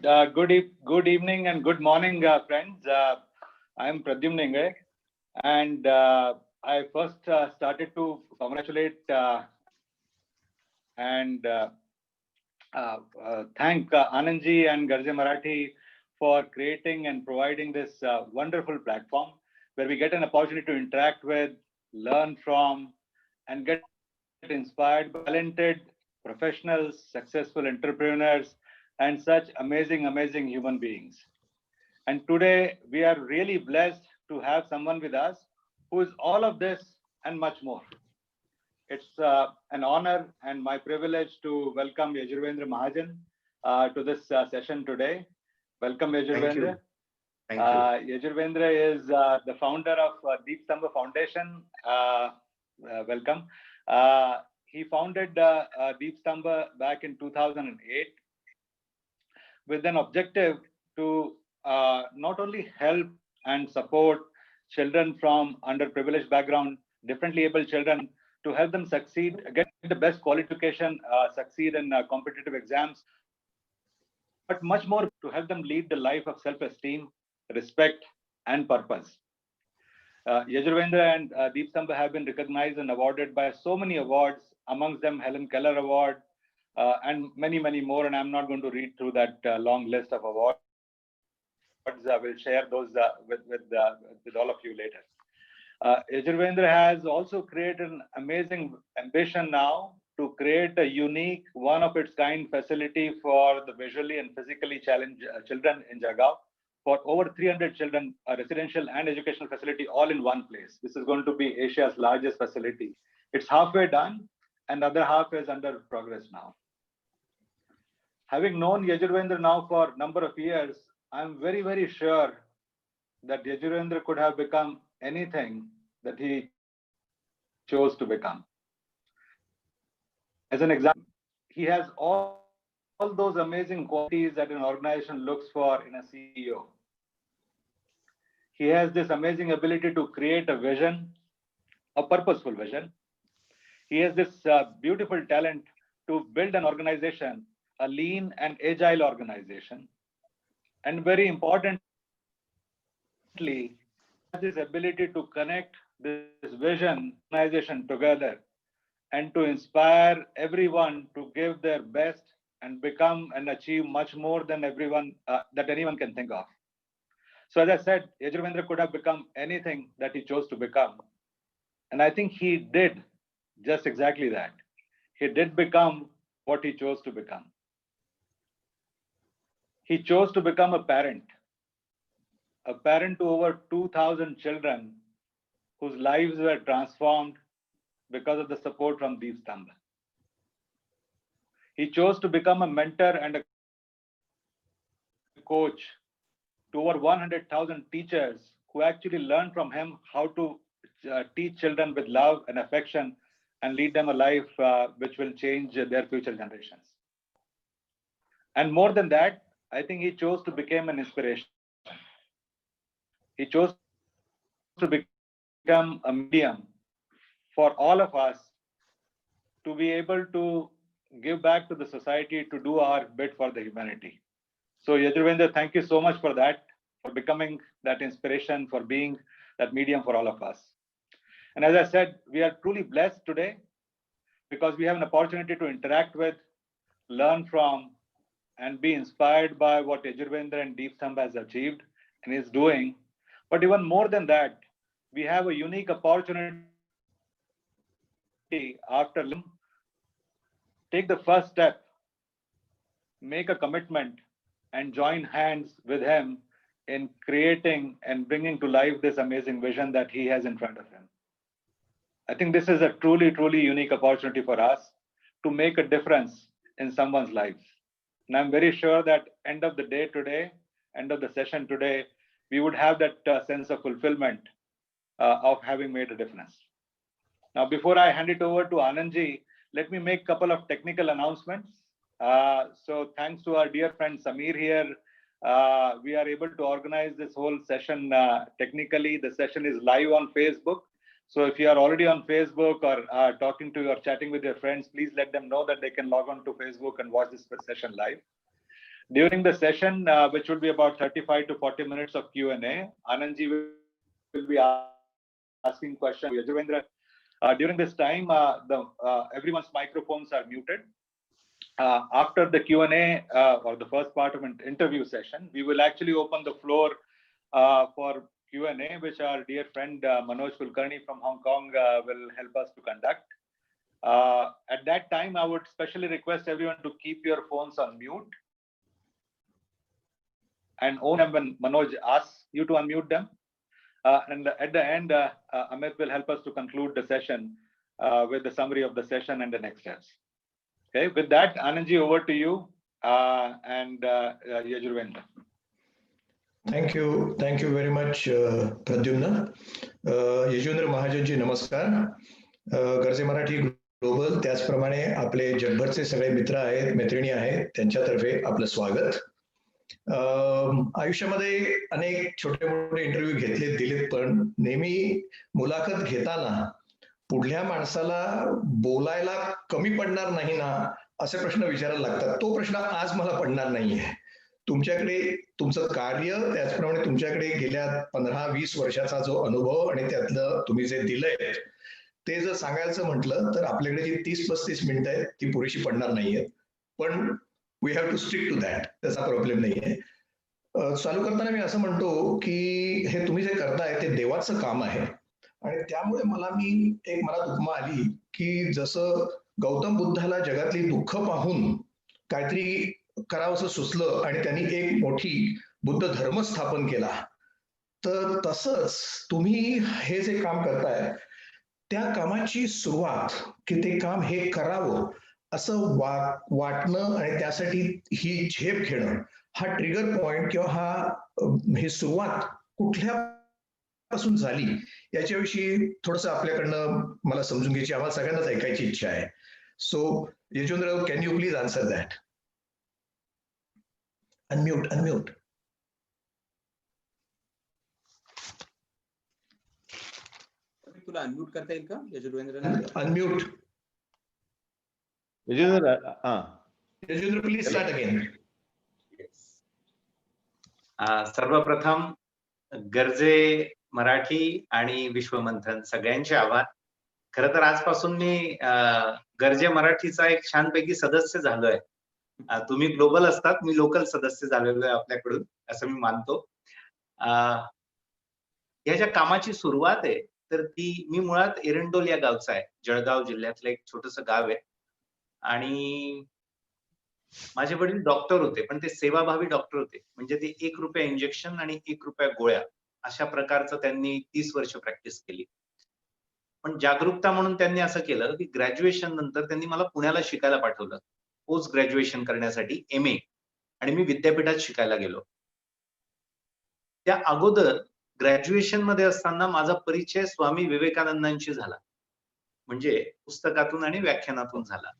Good evening and good morning, friends. I am Pradyumna Ingre, and I first started to congratulate and thank Anandji and Garje Marathi for creating and providing this wonderful platform where we get an opportunity to interact with, learn from, and get inspired by talented professionals, successful entrepreneurs, and such amazing human beings. And today we are really blessed to have someone with us who is all of this and much more. It's an honor and my privilege to welcome Yajurvendra Mahajan to this session today. Welcome, Thank Yajurvendra. you. Thank you. Yajurvendra is the founder of Deep Stamba Foundation. Welcome. He founded Deep Stamba back in 2008 with an objective to not only help and support children from underprivileged background, differently able children, to help them succeed, get the best quality education, succeed in competitive exams, but much more to help them lead the life of self-esteem, respect, and purpose. Yajurvendra and Deep Stamba have been recognized and awarded by so many awards, amongst them Helen Keller Award, and many more. And I'm not going to read through that long list of awards. I will share those with all of you later. Yajurvendra has also created an amazing ambition now to create a unique, one of its kind facility for the visually and physically challenged children in Jagav. For over 300 children, a residential and educational facility all in one place. This is going to be Asia's largest facility. It's halfway done, and the other half is under progress now. Having known Yajurvendra now for a number of years, I'm very sure that Yajurvendra could have become anything that he chose to become. As an example, he has all those amazing qualities that an organization looks for in a CEO. He has this amazing ability to create a vision, a purposeful vision. He has this beautiful talent to build an organization, a lean and agile organization. And very importantly, he has this ability to connect this vision, organization together, and to inspire everyone to give their best and become and achieve much more than everyone that anyone can think of. So as I said, Yajurvendra could have become anything that he chose to become. And I think he did just exactly that. He did become what he chose to become. He chose to become a parent to over 2,000 children whose lives were transformed because of the support from Deep Stamba. He chose to become a mentor and a coach to over 100,000 teachers who actually learned from him how to teach children with love and affection and lead them a life which will change their future generations. And more than that, I think he chose to become an inspiration. He chose to become a medium for all of us to be able to give back to the society, to do our bit for the humanity. So Yajurvendra, thank you so much for that, for becoming that inspiration, for being that medium for all of us. And as I said, we are truly blessed today because we have an opportunity to interact with, learn from, and be inspired by what Yajurvendra and Deep Stamba has achieved and is doing. But even more than that, we have a unique opportunity after take the first step, make a commitment, and join hands with him in creating and bringing to life this amazing vision that he has in front of him. I think this is a truly unique opportunity for us to make a difference in someone's life. And I'm very sure that end of the day today, end of the session today, we would have that sense of fulfillment of having made a difference. Now, before I hand it over to Anandji, let me make a couple of technical announcements. So thanks to our dear friend Samir here, we are able to organize this whole session technically. The session is live on Facebook. So if you are already on Facebook or talking to or chatting with your friends, please let them know that they can log on to Facebook and watch this session live. During the session, which will be about 35 to 40 minutes of Q&A, Anandji will be asking questions. Yajurvendra, during this time, everyone's microphones are muted. After the Q&A or the first part of an interview session, we will actually open the floor for Q&A, which our dear friend Manoj Kulkarni from Hong Kong will help us to conduct. At that time, I would specially request everyone to keep your phones on mute. And own them when Manoj asks you to unmute them. And at the end, Amit will help us to conclude the session with the summary of the session and the next steps. Okay, with that, Anandji, over to you and Yajurvendra. Thank you very much, Pradyumna. Yajurvendra Mahajanji, namaskar. Garje Marathi global त्याचप्रमाणे आपले जगभरचे सगळे मित्र आहेत, मैत्रिणी आहेत, त्यांच्यातर्फे आपलं स्वागत. आयुष्यामध्ये अनेक छोटे मोठे इंटरव्ह्यू घेतलेत दिलेत, पण नेहमी मुलाखत घेताना पुढल्या माणसाला बोलायला कमी पडणार नाही ना असे प्रश्न विचारायला लागतात. तो प्रश्न आज मला पडणार नाहीये. तुमच्याकडे तुमचं कार्य, त्याचप्रमाणे तुमच्याकडे गेल्या 15-20 वर्षाचा जो अनुभव आणि त्यातलं तुम्ही जे दिलंय ते जर सांगायचं म्हटलं तर आपल्याकडे जी 30-35 मिनिटं आहेत ती पुरेशी पडणार नाहीये. पण we have to stick to that, त्याचा प्रॉब्लेम नाहीये. चालू करताना मी असं म्हणतो की हे तुम्ही जे करताय ते देवाचं काम आहे आणि त्यामुळे मला उपमा आली की जसं गौतम बुद्धाला जगातली दुःख पाहून काहीतरी करावंसं सुचलं आणि त्यांनी एक मोठी बुद्ध धर्म स्थापन केला, तर तसंच तुम्ही हे जे काम करताय त्या कामाची सुरुवात की ते काम हे करावं असं वाटणं आणि त्यासाठी ही झेप घेणं, हा ट्रिगर पॉइंट किंवा ही सुरुवात कुठल्यापासून झाली याच्याविषयी थोडंसं आपल्याकडनं मला समजून घ्यायची, आम्हाला सगळ्यांनाच ऐकायची इच्छा आहे. So Yuzvendra, can you please answer that? Unmute. तुला अनम्यूट करता येईल का Yuzvendra? Unmute. Yuzvendra please start again. सर्वप्रथम गर्जे मराठी आणि विश्वमंथन सगळ्यांचे आभार. खरं तर आजपासून मी गर्जे मराठीचा एक छानपैकी सदस्य झालोय. तुम्ही ग्लोबल असतात, मी लोकल सदस्य झालेलो आहे आपल्याकडून, असं मी मानतो. या ज्या कामाची सुरुवात आहे तर ती मी मुळात एरंडोल या गावचा आहे, जळगाव जिल्ह्यातलं एक छोटंसं गाव आहे. आणि माझे वडील डॉक्टर होते, पण ते सेवाभावी डॉक्टर होते. म्हणजे ते 1 रुपया इंजेक्शन आणि 1 रुपया गोळ्या अशा प्रकारचं त्यांनी 30 वर्ष प्रॅक्टिस केली. पण जागरूकता म्हणून त्यांनी असं केलं की ग्रॅज्युएशन नंतर त्यांनी मला पुण्याला शिकायला पाठवलं, पोस्ट ग्रॅज्युएशन करण्यासाठी MA, आणि मी विद्यापीठात शिकायला गेलो. त्या अगोदर ग्रॅज्युएशन मध्ये असताना माझा परिचय स्वामी विवेकानंदांशी झाला, म्हणजे पुस्तकातून आणि व्याख्यानातून झाला.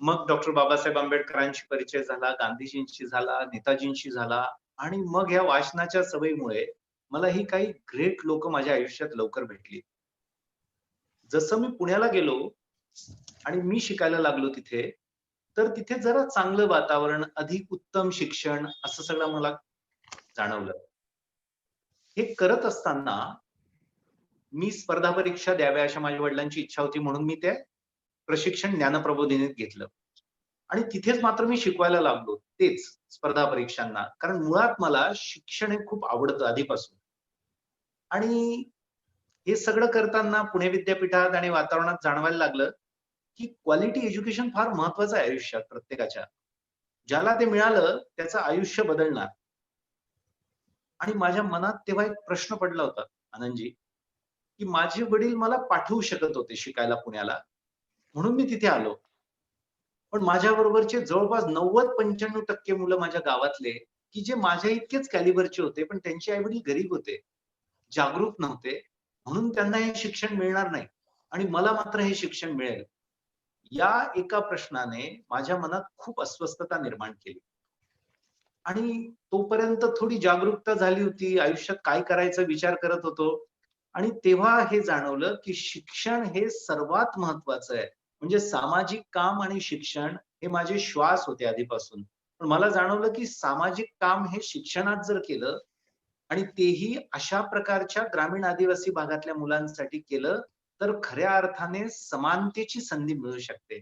मग डॉक्टर बाबासाहेब आंबेडकरांशी परिचय झाला, गांधीजींशी झाला, नेताजींशी झाला, आणि मग ह्या वाचनाच्या सवयीमुळे मला ही काही ग्रेट लोक माझ्या आयुष्यात लवकर भेटली. जसं मी पुण्याला गेलो आणि मी शिकायला लागलो तिथे, तर तिथे जरा चांगलं वातावरण, अधिक उत्तम शिक्षण, असं सगळं मला जाणवलं. हे करत असताना मी स्पर्धा परीक्षा द्याव्या अशा माझ्या वडिलांची इच्छा होती, म्हणून मी ते प्रशिक्षण ज्ञानप्रबोधिनीत घेतलं आणि तिथेच मात्र मी शिकवायला लागलो, तेच स्पर्धा परीक्षांना. कारण मुळात मला शिक्षण हे खूप आवडतं आधीपासून. आणि हे सगळं करताना पुणे विद्यापीठात आणि वातावरणात जाणवायला लागलं की क्वालिटी एज्युकेशन फार महत्वाचं आहे आयुष्यात प्रत्येकाच्या. ज्याला ते मिळालं त्याचं आयुष्य बदलणार. आणि माझ्या मनात तेव्हा एक प्रश्न पडला होता आनंदजी, की माझे वडील मला पाठवू शकत होते शिकायला पुण्याला, म्हणून मी तिथे आलो. पण माझ्या बरोबरचे जवळपास 90-95% मुलं माझ्या गावातले, की जे माझ्या इतकेच कॅलिबरचे होते, पण त्यांचे आई वडील गरीब होते, जागरूक नव्हते, म्हणून त्यांना हे शिक्षण मिळणार नाही आणि मला मात्र हे शिक्षण मिळेल. या एका प्रश्नाने माझ्या मनात खूप अस्वस्थता निर्माण केली. आणि तोपर्यंत थोडी जागरूकता झाली होती, आयुष्यात काय करायचं विचार करत होतो. आणि तेव्हा हे जाणवलं की शिक्षण हे सर्वात महत्वाचं आहे. म्हणजे सामाजिक काम आणि शिक्षण हे माझे श्वास होते आधीपासून. पण मला जाणवलं की सामाजिक काम हे शिक्षणात जर केलं आणि तेही अशा प्रकारच्या ग्रामीण आदिवासी भागातल्या मुलांसाठी केलं तर खऱ्या अर्थाने समानतेची संधी मिळू शकते.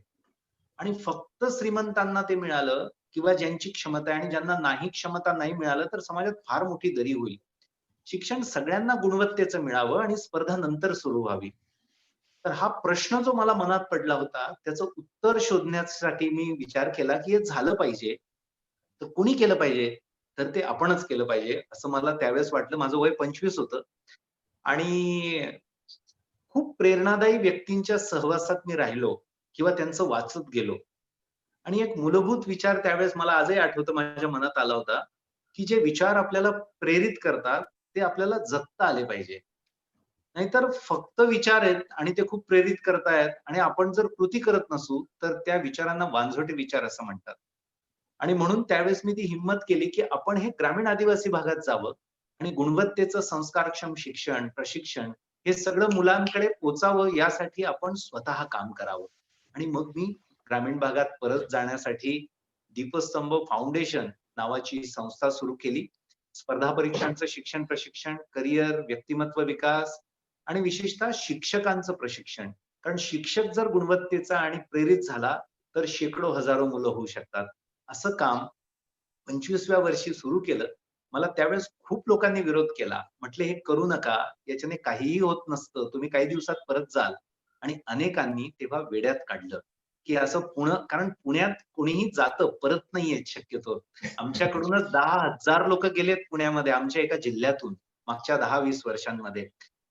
आणि फक्त श्रीमंतांना ते मिळालं किंवा ज्यांची क्षमता आहे आणि ज्यांना नाही क्षमता नाही मिळालं तर समाजात फार मोठी दरी होईल. शिक्षण सगळ्यांना गुणवत्तेचं मिळावं आणि स्पर्धा नंतर सुरू व्हावी. तर हा प्रश्न जो मला मनात पडला होता त्याचं उत्तर शोधण्यासाठी मी विचार केला की हे झालं पाहिजे. तर कुणी केलं पाहिजे? तर ते आपणच केलं पाहिजे असं मला त्यावेळेस वाटलं. माझं वय 25 होतं आणि खूप प्रेरणादायी व्यक्तींच्या सहवासात मी राहिलो किंवा त्यांचं वाचत गेलो. आणि एक मूलभूत विचार त्यावेळेस मला आजही आठवतं माझ्या मनात आला होता, की जे विचार आपल्याला प्रेरित करतात, ते आपल्याला जगता आले पाहिजे. नाहीतर फक्त विचार आहेत आणि ते खूप प्रेरित करतायत आणि आपण जर कृती करत नसू, तर त्या विचारांना वांझोटे विचार असं म्हणतात. आणि म्हणून त्यावेळेस मी ती हिंमत केली, की आपण हे ग्रामीण आदिवासी भागात जावं आणि गुणवत्तेचं संस्कारक्षम शिक्षण, प्रशिक्षण हे सगळं मुलांकडे पोहोचावं यासाठी आपण स्वतः काम करावं. आणि मग मी ग्रामीण भागात परत जाण्यासाठी दीपस्तंभ फाउंडेशन नावाची संस्था सुरू केली. स्पर्धा परीक्षांचं शिक्षण प्रशिक्षण, करिअर, व्यक्तिमत्व विकास आणि विशेषतः शिक्षकांचं प्रशिक्षण. कारण शिक्षक जर गुणवत्तेचा आणि प्रेरित झाला, तर शेकडो हजारो मुलं होऊ शकतात. असं काम 25व्या वर्षी सुरू केलं. मला त्यावेळेस खूप लोकांनी विरोध केला. म्हटले, "हे करू नका. याच्याने काहीही होत नसतं. तुम्ही काही दिवसात परत जाल." आणि अनेकांनी तेव्हा वेड्यात काढलं, की असं कारण पुण्यात कोणीही जातं, परत नाही येत शक्यतो. आमच्याकडूनच 10,000 लोकं गेलेत पुण्यामध्ये आमच्या एका जिल्ह्यातून मागच्या 10-20 वर्षांमध्ये.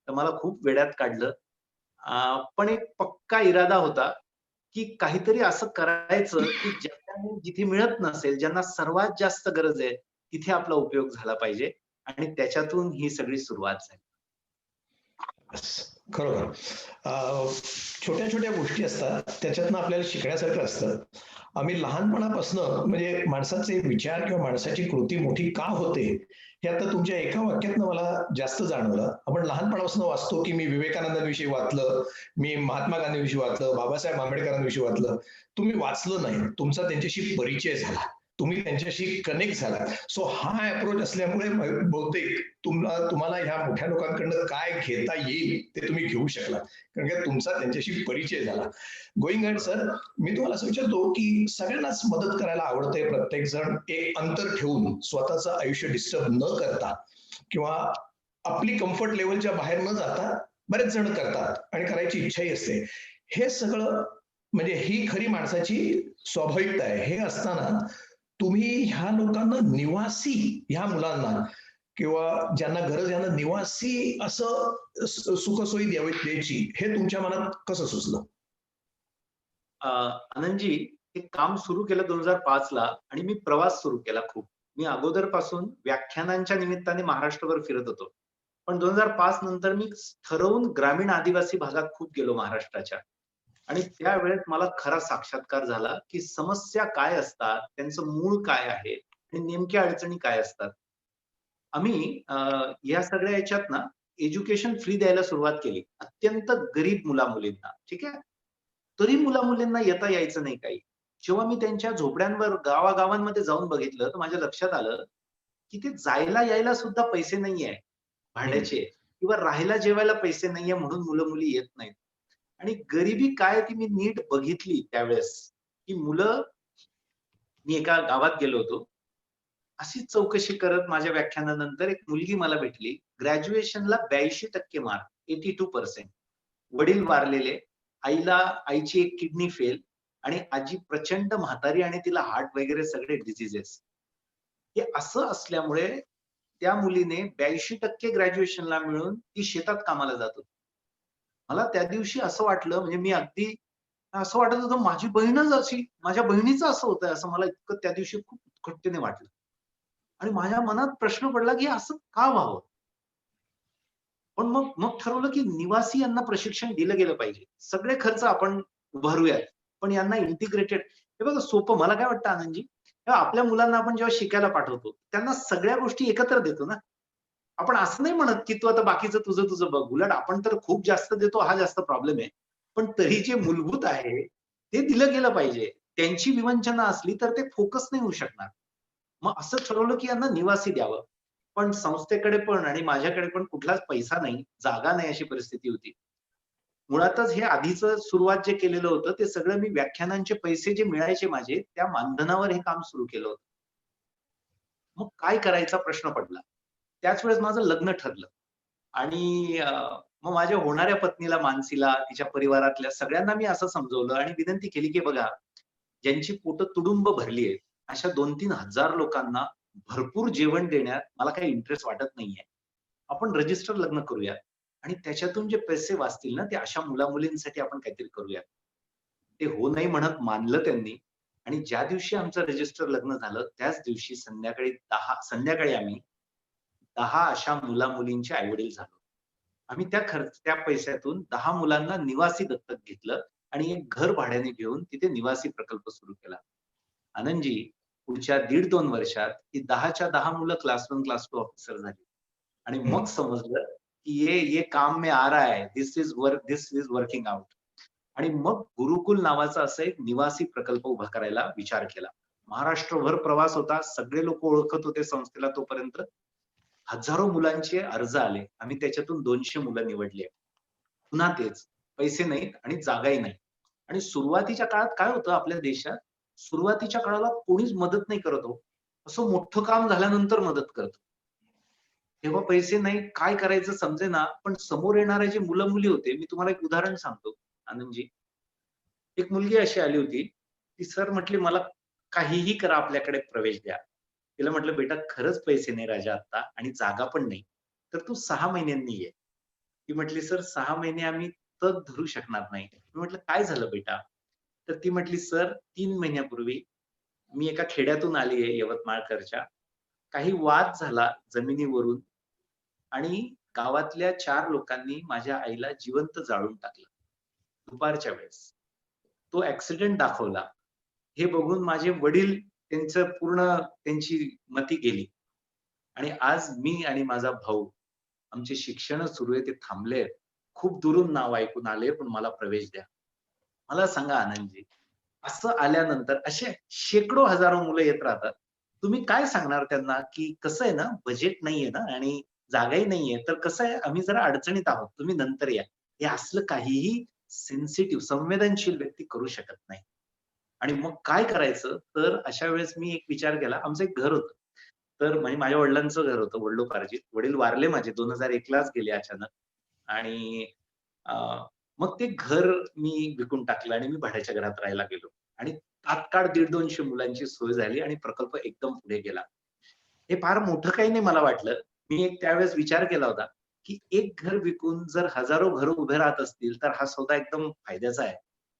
तर मला खूप वेड्यात काढलं. पण एक पक्का इरादा होता, की काहीतरी असं करायचं, की ज्याच्याने जिथे मिळत नसेल, ज्यांना सर्वात जास्त गरज आहे, तिथे आपला उपयोग झाला पाहिजे आणि त्याच्यातून ही सगळी सुरुवात झाली. खरोखर. छोट्या छोट्या गोष्टी असतात त्याच्यातनं आपल्याला शिकण्यासारखं असतं. आम्ही लहानपणापासून म्हणजे माणसाचे विचार किंवा माणसाची कृती मोठी का होते हे आता तुमच्या एका वाक्यातनं मला जास्त जाणवलं. आपण लहानपणापासून वाचतो की मी विवेकानंदांविषयी वाचलं, मी महात्मा गांधीविषयी वाचलं, बाबासाहेब आंबेडकरांविषयी वाचलं. तुम्ही वाचलं नाही, तुमचा त्यांच्याशी परिचय झाला, तुम्ही त्यांच्याशी कनेक्ट झाला. सो हा अप्रोच असल्यामुळे बहुतेक तुम्हाला ह्या मोठ्या लोकांकडनं काय घेता येईल ते तुम्ही घेऊ शकला, कारण की तुमचा त्यांच्याशी परिचय झाला. गोईंग अहेड सर, मी तुम्हाला असं विचारतो की सगळ्यांनाच मदत करायला आवडते. प्रत्येक जण एक अंतर ठेवून स्वतःचं आयुष्य डिस्टर्ब न करता किंवा आपली कम्फर्ट लेवलच्या बाहेर न जाता बरेच जण करतात आणि करायची इच्छाही असते. हे सगळं म्हणजे ही खरी माणसाची स्वाभाविकता आहे. हे असताना तुम्ही ह्या लोकांना निवासी, ह्या मुलांना किंवा ज्यांना गरज यांना निवासी असं सुखसोयी द्यायची हे तुमच्या मनात कसं सुचलं? आनंदजी, हे काम सुरू केलं 2005 ला आणि मी प्रवास सुरू केला खूप. मी अगोदरपासून व्याख्यानांच्या निमित्ताने महाराष्ट्रभर फिरत होतो. पण 2005 नंतर मी ठरवून ग्रामीण आदिवासी भागात खूप गेलो महाराष्ट्राच्या. आणि त्यावेळेस मला खरा साक्षात्कार झाला, की समस्या काय असतात, त्यांचं मूळ काय आहे आणि नेमक्या अडचणी काय असतात. आम्ही या सगळ्या याच्यात ना एज्युकेशन फ्री द्यायला सुरुवात केली. अत्यंत गरीब मुला-मुलींना, ठीक आहे. तरी मुला-मुलींना येता यायचं नाही काही. जेव्हा मी त्यांच्या झोपड्यांवर गावागावांमध्ये जाऊन बघितलं, तर माझ्या लक्षात आलं, की ते जायला यायला सुद्धा पैसे नाहीये भाड्याचे किंवा राहायला जेवायला पैसे नाहीये म्हणून मुलं-मुली येत नाहीत. आणि गरिबी काय ती मी नीट बघितली त्यावेळेस, की मी एका गावात गेलो होतो. अशीच चौकशी करत माझ्या व्याख्यानानंतर एक मुलगी मला भेटली. ग्रॅज्युएशनला 82% मार्क, 82%. वडील वारलेले, आईची एक किडनी फेल आणि आजी प्रचंड म्हातारी आणि तिला हार्ट वगैरे सगळे डिसीजेस. हे असं असल्यामुळे त्या मुलीने 82% ग्रॅज्युएशनला मिळून ती शेतात कामाला जात होती. मला त्या दिवशी असं वाटलं म्हणजे मी अगदी असं वाटत होतं माझी बहीणच अशी, माझ्या बहिणीचं असं होतंय असं मला इतकं त्या दिवशी खूप उत्कटतेने वाटलं. आणि माझ्या मनात प्रश्न पडला की असं का व्हावं? पण मग मग ठरवलं की निवासी यांना प्रशिक्षण दिलं गेलं पाहिजे. सगळे खर्च आपण उभारूयात. पण यांना इंटिग्रेटेड हे बघा सोपं मला काय वाटतं आनंदजी, आपल्या मुलांना आपण जेव्हा शिकायला पाठवतो, त्यांना सगळ्या गोष्टी एकत्र देतो ना. आपण असं नाही म्हणत की तू आता बाकीचं तुझं तुझं बघ. उलट आपण तर खूप जास्त देतो हा जास्त प्रॉब्लेम आहे. पण तरी जे मूलभूत आहे, ते दिलं गेलं पाहिजे. त्यांची विवंचना असली तर ते फोकस नाही होऊ शकणार. मग असं ठरवलं की यांना निवासी द्यावं. पण संस्थेकडे पण आणि माझ्याकडे पण कुठलाच पैसा नाही, जागा नाही अशी परिस्थिती होती. मुळातच हे आधीचं सुरुवात जे केलेलं होतं ते सगळं मी व्याख्यानांचे पैसे जे मिळायचे माझे त्या मानधनावर हे काम सुरू केलं होतं. मग काय करायचा प्रश्न पडला. त्याच वेळेस माझं लग्न ठरलं आणि मग माझ्या होणाऱ्या पत्नीला, मानसीला, तिच्या परिवारातल्या सगळ्यांना मी असं समजवलं आणि विनंती केली, की बघा, ज्यांची पोटं तुडुंब भरली आहेत, अशा 2-3 हजार लोकांना भरपूर जेवण देण्यात मला काही इंटरेस्ट वाटत नाहीये. आपण रजिस्टर लग्न करूया आणि त्याच्यातून जे पैसे वाचतील ना, ते अशा मुला-मुलींसाठी आपण काहीतरी करूया. ते हो नाही म्हणत मानलं त्यांनी आणि ज्या दिवशी आमचं रजिस्टर लग्न झालं, त्याच दिवशी संध्याकाळी आम्ही 10 अशा मुला-मुलींचे आई-वडील झालो. आम्ही त्या पैशातून 10 मुलांना निवासी दत्तक घेतलं आणि एक घर भाड्याने घेऊन तिथे निवासी प्रकल्प सुरू केला. आनंदजी, पुढच्या 1.5-2 वर्षात ही 10च्या 10 मुलं क्लास 1, क्लास 2 ऑफिसर झाली. आणि मग समजलं, की ये काम में आ रहा है. दिस इज वर्किंग आउट. आणि मग गुरुकुल नावाचा असा एक निवासी प्रकल्प उभा करायला विचार केला. महाराष्ट्रभर प्रवास होता. सगळे लोक ओळखत होते संस्थेला तोपर्यंत. हजारो मुलांचे अर्ज आले. आम्ही त्याच्यातून 200 मुलं निवडली. पुन्हा तेच, पैसे नाहीत आणि जागाही नाही. आणि सुरुवातीच्या काळात काय होतं आपल्या देशात, सुरुवातीच्या काळाला कोणीच मदत नाही करत हो. असं मोठं काम झाल्यानंतर मदत करतं. तेव्हा पैसे नाही, काय करायचं समजेना. पण समोर येणारे जे मुलं-मुली होते, मी तुम्हाला एक उदाहरण सांगतो आनंदजी. एक मुलगी अशी आली होती, ती सर म्हटली, "मला काहीही करा, आपल्याकडे प्रवेश द्या." तिला म्हटलं, "बेटा खरंच पैसे नाही राजा आता आणि जागा पण नाही. तर तू 6 महिन्यांनी ये." ती म्हटली, "सर 6 महिने आम्ही तग धरू शकणार नाही." मी म्हटलं, "काय झालं बेटा?" तर ती म्हटली, "सर 3 महिन्यापूर्वी मी एका खेड्यातून आली आहे यवतमाळकडच्या. काही वाद झाला जमिनीवरून आणि गावातल्या 4 लोकांनी माझ्या आईला जिवंत जाळून टाकलं, दुपारच्या वेळेस. तो ॲक्सिडेंट दाखवला. हे बघून माझे वडील त्यांचं पूर्ण त्यांची मती गेली आणि आज मी आणि माझा भाऊ आमची शिक्षण सुरू आहे, ते थांबले. खूप दुरून नाव ऐकून आले, पण मला प्रवेश द्या." मला सांगा आनंदजी, असं आल्यानंतर असे शेकडो हजारो मुलं येत राहतात. तुम्ही काय सांगणार त्यांना, की कसं आहे ना, बजेट नाहीये ना आणि जागाही नाहीये, तर कसं आहे आम्ही जरा अडचणीत आहोत, तुम्ही नंतर या. हे असलं काहीही सेन्सिटिव्ह, संवेदनशील व्यक्ती करू शकत नाही. आणि मग काय करायचं, तर अशा वेळेस मी एक विचार केला. आमचं एक घर होतं. तर म्हणजे माझ्या वडिलांचं घर होतं वडिलोपार्जित. वडील वारले माझे 2001 लाच गेले अचानक. आणि अ, मग ते घर मी विकून टाकलं आणि मी भाड्याच्या घरात राहायला गेलो. आणि तात्काळ 150-200 मुलांची सोय झाली आणि प्रकल्प एकदम पुढे गेला. हे फार मोठं काही नाही मला वाटलं. मी एक त्यावेळेस विचार केला होता, की एक घर विकून जर हजारो घरं उभे राहत असतील, तर हा सौदा एकदम फायद्याचा आहे.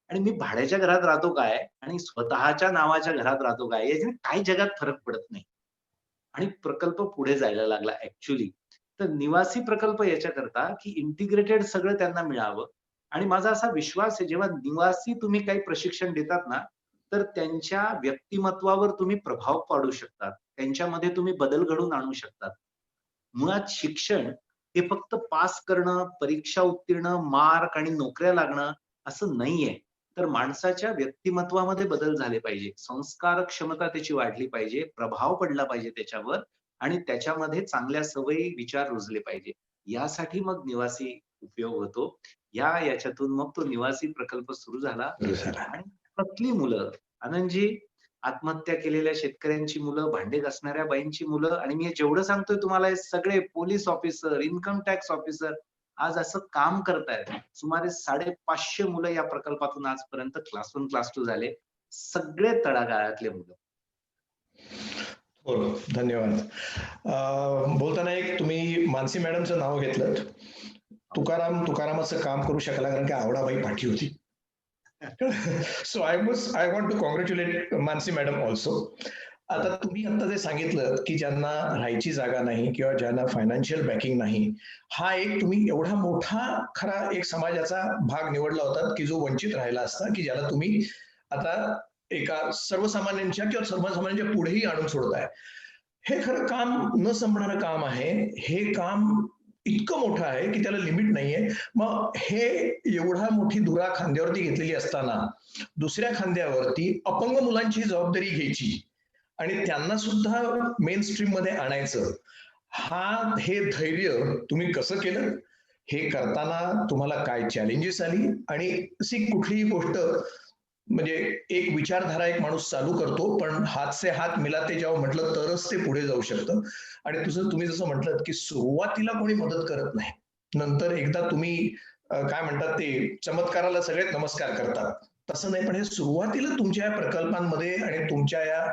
आणि मी भाड्याच्या घरात राहतो काय आणि स्वतःच्या नावाच्या घरात राहतो काय, याच्याने काही जगात फरक पडत नाही. आणि प्रकल्प पुढे जायला लागला ॲक्चुअली. तर निवासी प्रकल्प याच्याकरता, की इंटिग्रेटेड सगळं त्यांना मिळावं आणि माझा असा विश्वास आहे, जेव्हा निवासी तुम्ही काही प्रशिक्षण देतात ना, तर त्यांच्या व्यक्तिमत्त्वावर तुम्ही प्रभाव पाडू शकतात. त्यांच्यामध्ये तुम्ही बदल घडवून आणू शकतात. मुळात शिक्षण हे फक्त पास करणं, परीक्षा उत्तीर्ण, मार्क आणि नोकऱ्या लागणं असं नाहीये. तर माणसाच्या व्यक्तिमत्त्वामध्ये बदल झाले पाहिजे. संस्कार क्षमता त्याची वाढली पाहिजे, प्रभाव पडला पाहिजे त्याच्यावर आणि त्याच्यामध्ये चांगल्या सवयी, विचार रुजले पाहिजे. यासाठी मग निवासी उपयोग होतो. याच्यातून मग तो निवासी प्रकल्प सुरू झाला सुरू झाला. आणि कसली मुलं, आनंदजी, आत्महत्या केलेल्या शेतकऱ्यांची मुलं, भांडे घासणाऱ्या बाईंची मुलं आणि मी हे जेवढं सांगतोय तुम्हाला हे सगळे police officer, income tax officer आज असं काम करतायत. सुमारे 550 मुलं या प्रकल्पातून आजपर्यंत क्लास 1, क्लास 2 झाले. सगळे तळागाळातले मुलं. हो, धन्यवाद. बोलताना एक तुम्ही मानसी मॅडमचं नाव घेतलं. तुकारामाचं काम करू शकला कारण की आवडाबाई पाठी होती. So I want to congratulate Mansi madam also. आता तुम्ही आता जे सांगितलं की ज्यांना राहायची जागा नाही किंवा ज्यांना फायनान्शियल बॅकिंग नाही, हा एक तुम्ही एवढा मोठा खरा एक समाजाचा भाग निवडला होता की जो वंचित राहिला असता, की ज्याला तुम्ही आता एका सर्वसामान्यांच्या किंवा सर्वसामान्यांच्या पुढेही आणून सोडताय. हे खरं काम न संपणारं काम आहे. हे काम इतकं मोठं आहे की त्याला लिमिट नाहीये. मग हे एवढा मोठी धुरा खांद्यावरती घेतलेली असताना दुसऱ्या खांद्यावरती अपंग मुलांची जबाबदारी घ्यायची आणि त्यांना सुद्धा मेन स्ट्रीम मध्ये आणायचं, हे धैर्य तुम्ही कसं केलं? हे करताना तुम्हाला काय चॅलेंजेस आली? आणि कुठलीही गोष्ट म्हणजे एक विचारधारा एक माणूस चालू करतो, पण हात से हात मिलाते जेव्हा म्हटलं तरच ते पुढे जाऊ शकतं. आणि तुम्ही जसं म्हटलं की सुरुवातीला कोणी मदत करत नाही, नंतर एकदा तुम्ही काय म्हणतात ते चमत्काराला सगळे नमस्कार करतात, तसं नाही. पण हे सुरुवातीला तुमच्या या प्रकल्पांमध्ये आणि तुमच्या या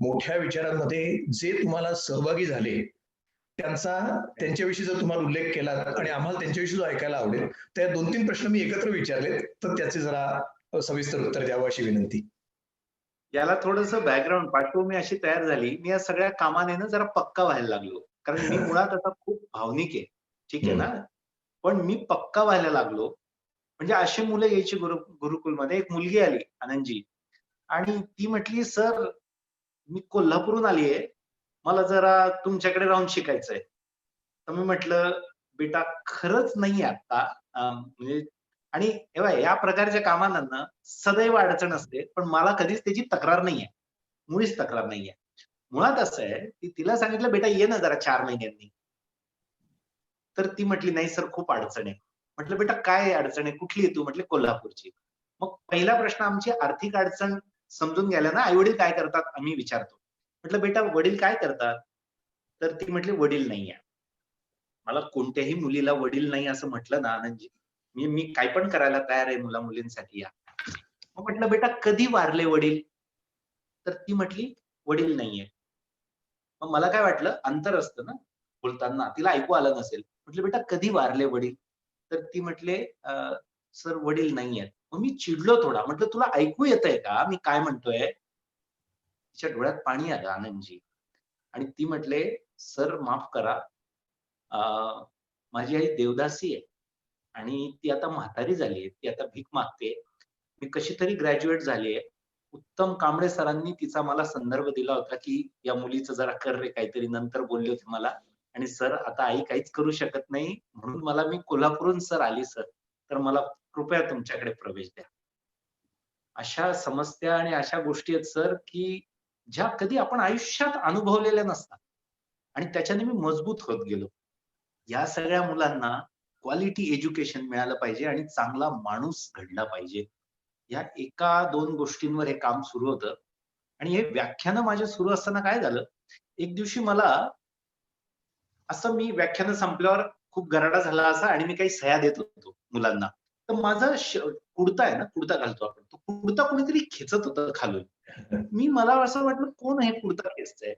मोठ्या विचारांमध्ये जे तुम्हाला सहभागी झाले त्यांच्याविषयी जर तुम्हाला उल्लेख केला आणि आम्हाला त्यांच्याविषयी जो ऐकायला आवडेल, त्या 2-3 प्रश्न मी एकत्र विचारले तर त्याचे जरा सविस्तर उत्तर द्यावं अशी विनंती. याला थोडंसं बॅकग्राऊंड पाठवून अशी तयार झाली. मी या सगळ्या कामाने ना जरा पक्का व्हायला लागलो, कारण मी मुळात आता खूप भावनिक आहे, ठीक आहे ना. पण मी पक्का व्हायला लागलो. म्हणजे अशी मुलं यायची गुरुकुलमध्ये. एक मुलगी आली, आनंदजी, आणि ती म्हटली, सर मी कोल्हापूरहून आलीये, मला जरा तुमच्याकडे राहून शिकायचंय. तर मी म्हटलं, बेटा खरंच नाही आता, म्हणजे, आणि या प्रकारच्या कामांना ना सदैव अडचण असते, पण मला कधीच त्याची तक्रार नाहीये, मुळीच तक्रार नाहीये. मुळात असं आहे की तिला सांगितलं, बेटा ये ना जरा 4 महिन्यांनी. तर ती म्हटली, नाही सर खूप अडचण आहे. म्हटलं, बेटा काय अडचण आहे, कुठली आहे तू? म्हटले, कोल्हापूरची. मग पहिला प्रश्न आमची आर्थिक अडचण समजून घ्यायला ना, आई वडील काय करतात आम्ही विचारतो. म्हटलं, बेटा वडील काय करतात? तर ती म्हटली, वडील नाहीये. मला कोणत्याही मुलीला वडील नाही असं म्हटलं ना आनंदजी, मी काय पण करायला तयार आहे मुला मुलींसाठी या. मग म्हटलं, बेटा कधी वारले वडील? तर ती म्हटली, वडील नाहीये. मग मला काय वाटलं, अंतर असतं ना बोलताना, तिला ऐकू आलं नसेल. म्हटलं, बेटा कधी वारले वडील? तर ती म्हटले, सर वडील नाहीयेत. मग मी चिडलो थोडा. म्हटलं, तुला ऐकू येतंय का मी काय म्हणतोय? तिच्या डोळ्यात पाणी आलं आनंदजी, आणि ती म्हटले, सर माफ करा, माझी आई देवदासी आहे आणि ती आता म्हातारी झालीये, ती आता भीक मागते. मी कशी तरी ग्रॅज्युएट झालीये. उत्तम कांबळे सरांनी तिचा मला संदर्भ दिला होता, की या मुलीचं जरा कर रे काहीतरी, नंतर बोलले होते मला. आणि सर आता आई काहीच करू शकत नाही, म्हणून मी कोल्हापूरहून सर आली सर, तर मला कृपया तुमच्याकडे प्रवेश द्या. अशा समस्या आणि अशा गोष्टी आहेत सर, की ज्या कधी आपण आयुष्यात अनुभवलेल्या नसतात, आणि त्याच्याने मी मजबूत होत गेलो. या सगळ्या मुलांना क्वालिटी एज्युकेशन मिळालं पाहिजे आणि चांगला माणूस घडला पाहिजे. या 1-2 गोष्टींवर हे काम सुरू होतं. आणि हे व्याख्यानं माझे सुरू असताना काय झालं, एक दिवशी मला असं, मी व्याख्यानं संपल्यावर खूप गराडा झाला असा, आणि मी काही सह्या देत होतो मुलांना. तर माझा कुडता आहे ना, कुडता घालतो आपण, तो कुडता कोणीतरी खेचत होतं खालून. मला असं वाटलं, कोण हे कुडता खेचतंय?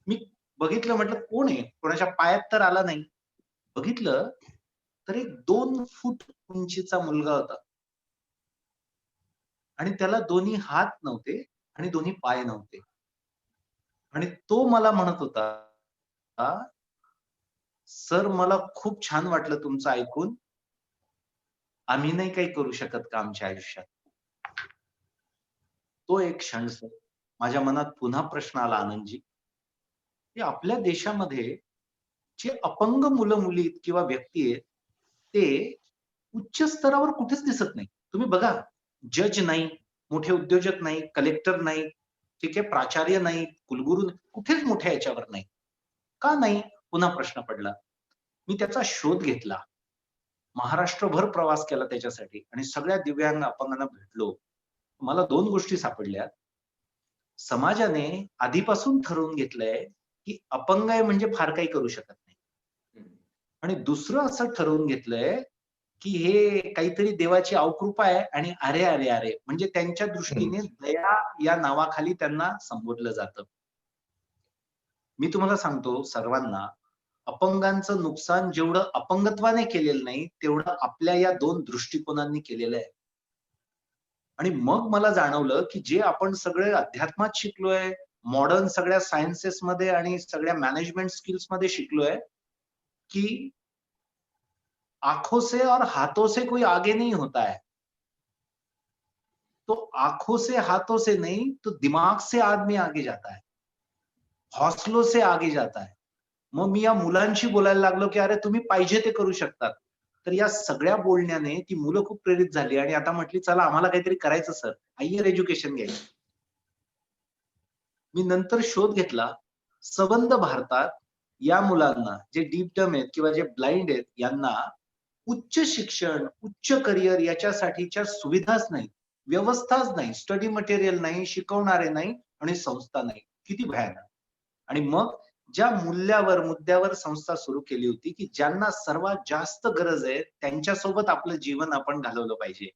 मी बघितलं, म्हटलं कोण आहे? कोणाच्या पायात तर आला नाही. बघितलं तर एक 2 फूट उंचीचा मुलगा होता, आणि त्याला दोन्ही हात नव्हते आणि दोन्ही पाय नव्हते. आणि तो मला म्हणत होता, सर मला खूप छान वाटलं तुमचं ऐकून. आम्ही नाही काही करू शकत का आमच्या आयुष्यात? तो एक क्षण सर, माझ्या मनात पुन्हा प्रश्न आला आनंदजी, की आपल्या देशामध्ये जे अपंग मुलं-मुली किंवा व्यक्ती आहेत, ते उच्च स्तरावर कुठेच दिसत नाही. तुम्ही बघा, जज नाही, मोठे उद्योजक नाही, कलेक्टर नाही, ठीक आहे, प्राचार्य नाही, कुलगुरू नाही, कुठेच मोठ्या याच्यावर नाही. का नाही? पुन्हा प्रश्न पडला. मी त्याचा शोध घेतला. महाराष्ट्रभर प्रवास केला त्याच्यासाठी, आणि सगळ्या दिव्यांग अपंगांना भेटलो. मला 2 गोष्टी सापडल्या. समाजाने आधीपासून ठरवून घेतलंय, की अपंग आहे म्हणजे फार काही करू शकत नाही. आणि दुसरं असं ठरवून घेतलंय, की हे काहीतरी देवाची अवकृपा आहे, आणि अरे, अरे, अरे, म्हणजे त्यांच्या दृष्टीने दया या नावाखाली त्यांना संबोधलं जातं. मी तुम्हाला सांगतो सर्वांना, अपंगांचं नुकसान जेवढं अपंगत्वाने केलेलं नाही, तेवढं आपल्या या 2 दृष्टिकोनांनी केलेलं आहे. आणि मग मला जाणवलं, की जे आपण सगळे अध्यात्मात शिकलोय, मॉडर्न सगळ्या सायन्सेसमध्ये आणि सगळ्या मॅनेजमेंट स्किल्समध्ये शिकलोय, की आँखों से और हाथों से कोई आगे नहीं होता है. तो आँखों से हाथों से नहीं, तो दिमाग से आदमी आगे जाता है, हौसलों से आगे जाता है. मग मी या मुलांशी बोलायला लागलो की अरे तुम्ही पाहिजे ते करू शकतात. तर या सगळ्या बोलण्याने ती मुलं खूप प्रेरित झाली आणि आता म्हटली चला आम्हाला काहीतरी करायचं सर, हायर एज्युकेशन घ्यायचं. मी नंतर शोध घेतला, संबंध भारतात या मुलांना जे डीप डम आहेत किंवा जे ब्लाइंड आहेत यांना उच्च शिक्षण, उच्च करिअर याच्यासाठीच्या सुविधाच नाही, व्यवस्थाच नाही, स्टडी मटेरियल नाही, शिकवणारे नाही आणि संस्था नाही. किती भयानक. आणि मग ज्या मुद्द्यावर संस्था सुरू केली होती की ज्यांना सर्वात जास्त गरज आहे त्यांच्यासोबत आपलं जीवन आपण घालवलं पाहिजे.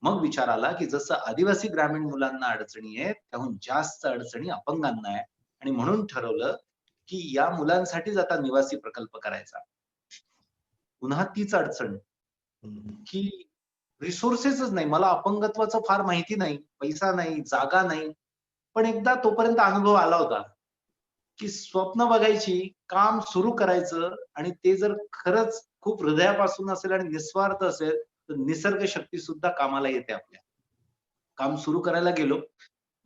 मग विचार आला की जसं आदिवासी ग्रामीण मुलांना अडचणी आहेत त्याहून जास्त अडचणी अपंगांना आहे आणि म्हणून ठरवलं की या मुलांसाठीच आता निवासी प्रकल्प करायचा. पुन्हा तीच अडचण की रिसोर्सेसच नाही. मला अपंगत्वाचं फार माहिती नाही, पैसा नाही, जागा नाही. पण एकदा तोपर्यंत अनुभव आला होता की स्वप्न बघायची, काम सुरू करायचं आणि ते जर खरंच खूप हृदयापासून असेल आणि निस्वार्थ असेल तर निसर्ग शक्ती सुद्धा कामाला येते आपल्या. काम सुरू करायला गेलो,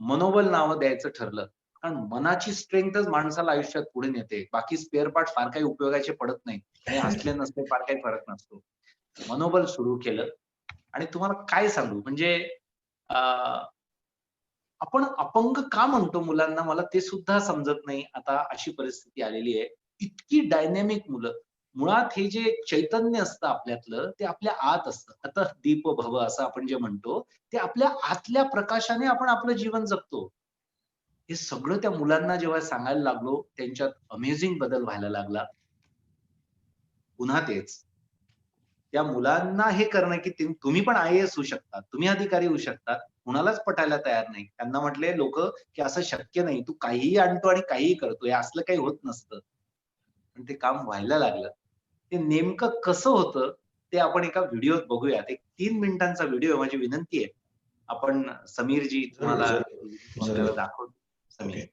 मनोबल नावं द्यायचं ठरलं. कारण मनाची स्ट्रेंथच माणसाला आयुष्यात पुढे नेते. बाकी स्पेअर पार्ट फार काही उपयोगाचे पडत नाही आणि असले नसले फार काही फरक नसतो. मनोबल सुरू केलं आणि तुम्हाला काय सांगू म्हणजे आपण अपंग का म्हणतो मुलांना मला ते सुद्धा समजत नाही. आता अशी परिस्थिती आलेली आहे. इतकी डायनॅमिक मुलं. मुळात हे जे चैतन्य असतं आपल्यातलं ते आपल्या आत असतं. आता दीप भव असं आपण जे म्हणतो ते आपल्या आतल्या प्रकाशाने आपण आपलं जीवन जगतो. हे सगळं त्या मुलांना जेव्हा सांगायला लागलो त्यांच्यात अमेझिंग बदल व्हायला लागला. पुन्हा तेच त्या मुलांना हे करणं की तुम्ही पण IAS होऊ शकता, तुम्ही अधिकारी होऊ शकता, कुणालाच पटायला तयार नाही. त्यांना म्हटले लोक की असं शक्य नाही, तू काहीही आणतो आणि काहीही करतो, हे असलं काही होत नसतं. पण ते काम व्हायला लागलं. ते नेमकं कसं होतं ते आपण एका व्हिडिओत बघूयात. एक 3 मिनिटांचा व्हिडिओ माझी विनंती आहे. आपण समीरजी तुम्हाला दाखवतो. समीर.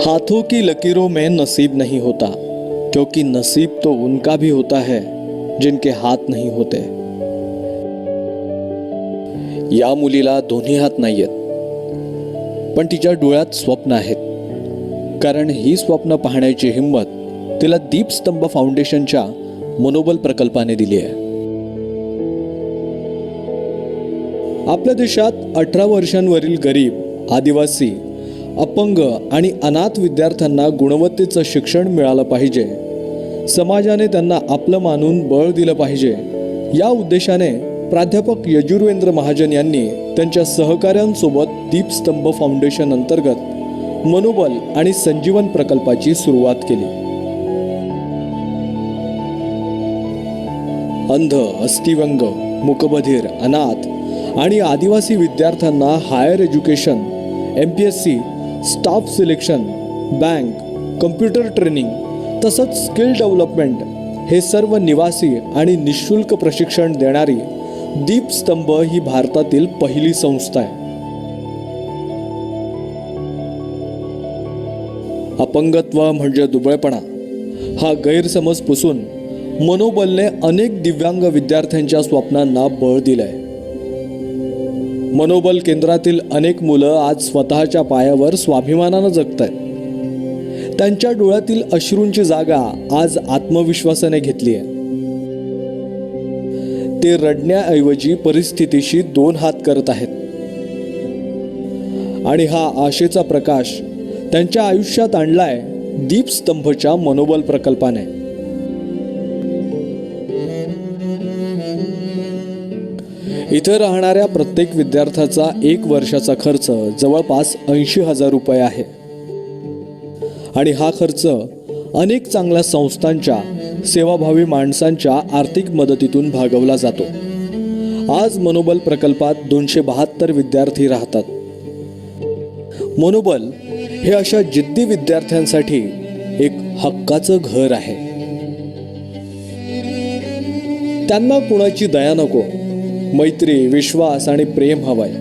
हाथों की लकीरों में नसीब नहीं होता, क्योंकि नसीब तो उनका भी होता है जिनके हात नहीं होते. या मुलीला दोन्ही हात नाहीयेत, पण तिच्या डोळ्यात स्वप्न आहेत. कारण ही स्वप्न पाहण्याची हिंमत तिला दीपस्तंभ फाउंडेशनच्या मनोबल प्रकल्पाने दिली आहे. आपल्या देशात 18 वर्षांवरील गरीब, आदिवासी, अपंग आणि अनाथ विद्यार्थ्यांना गुणवत्तेचं शिक्षण मिळालं पाहिजे, समाजाने त्यांना आपलं मानून बळ दिलं पाहिजे, या उद्देशाने प्राध्यापक यजुर्वेंद्र महाजन यांनी त्यांच्या सहकाऱ्यांसोबत दीपस्तंभ फाउंडेशन अंतर्गत मनोबल आणि संजीवन प्रकल्पाची सुरुवात केली. अंध, अस्थिव्यंग, मूकबधिर, अनाथ आणि आदिवासी विद्यार्थ्यांना higher education, MPSC, staff selection, bank, computer training तसंच स्किल डेव्हलपमेंट हे सर्व निवासी आणि निशुल्क प्रशिक्षण देणारी दीपस्तंभ ही भारतातील पहिली संस्था आहे. अपंगत्व म्हणजे दुबळेपणा हा गैरसमज पुसून मनोबलने अनेक दिव्यांग विद्यार्थ्यांच्या स्वप्नांना बळ दिलंय. मनोबल केंद्रातील अनेक मुलं आज स्वतःच्या पायावर स्वाभिमानानं जगतायत. त्यांच्या डोळ्यातील अश्रूंची जागा आज आत्मविश्वासाने घेतली आहे. ते रडण्याऐवजी परिस्थितीशी 2 हात करत आहेत आणि हा आशेचा प्रकाश त्यांच्या आयुष्यात आणलाय दीपस्तंभच्या मनोबल प्रकल्पाने. इथं राहणाऱ्या प्रत्येक विद्यार्थ्याचा 1 वर्षाचा खर्च जवळपास 80,000 रुपये आहे आणि हा खर्च अनेक चांगल्या संस्थांच्या, सेवाभावी माणसांच्या आर्थिक मदतीतून भागवला जातो. आज मनोबल प्रकल्पात 272 विद्यार्थी राहतात. मनोबल हे अशा जिद्दी विद्यार्थ्यांसाठी एक हक्काचं घर आहे. त्यांना कुणाची दया नको, मैत्री, विश्वास आणि प्रेम हवंय.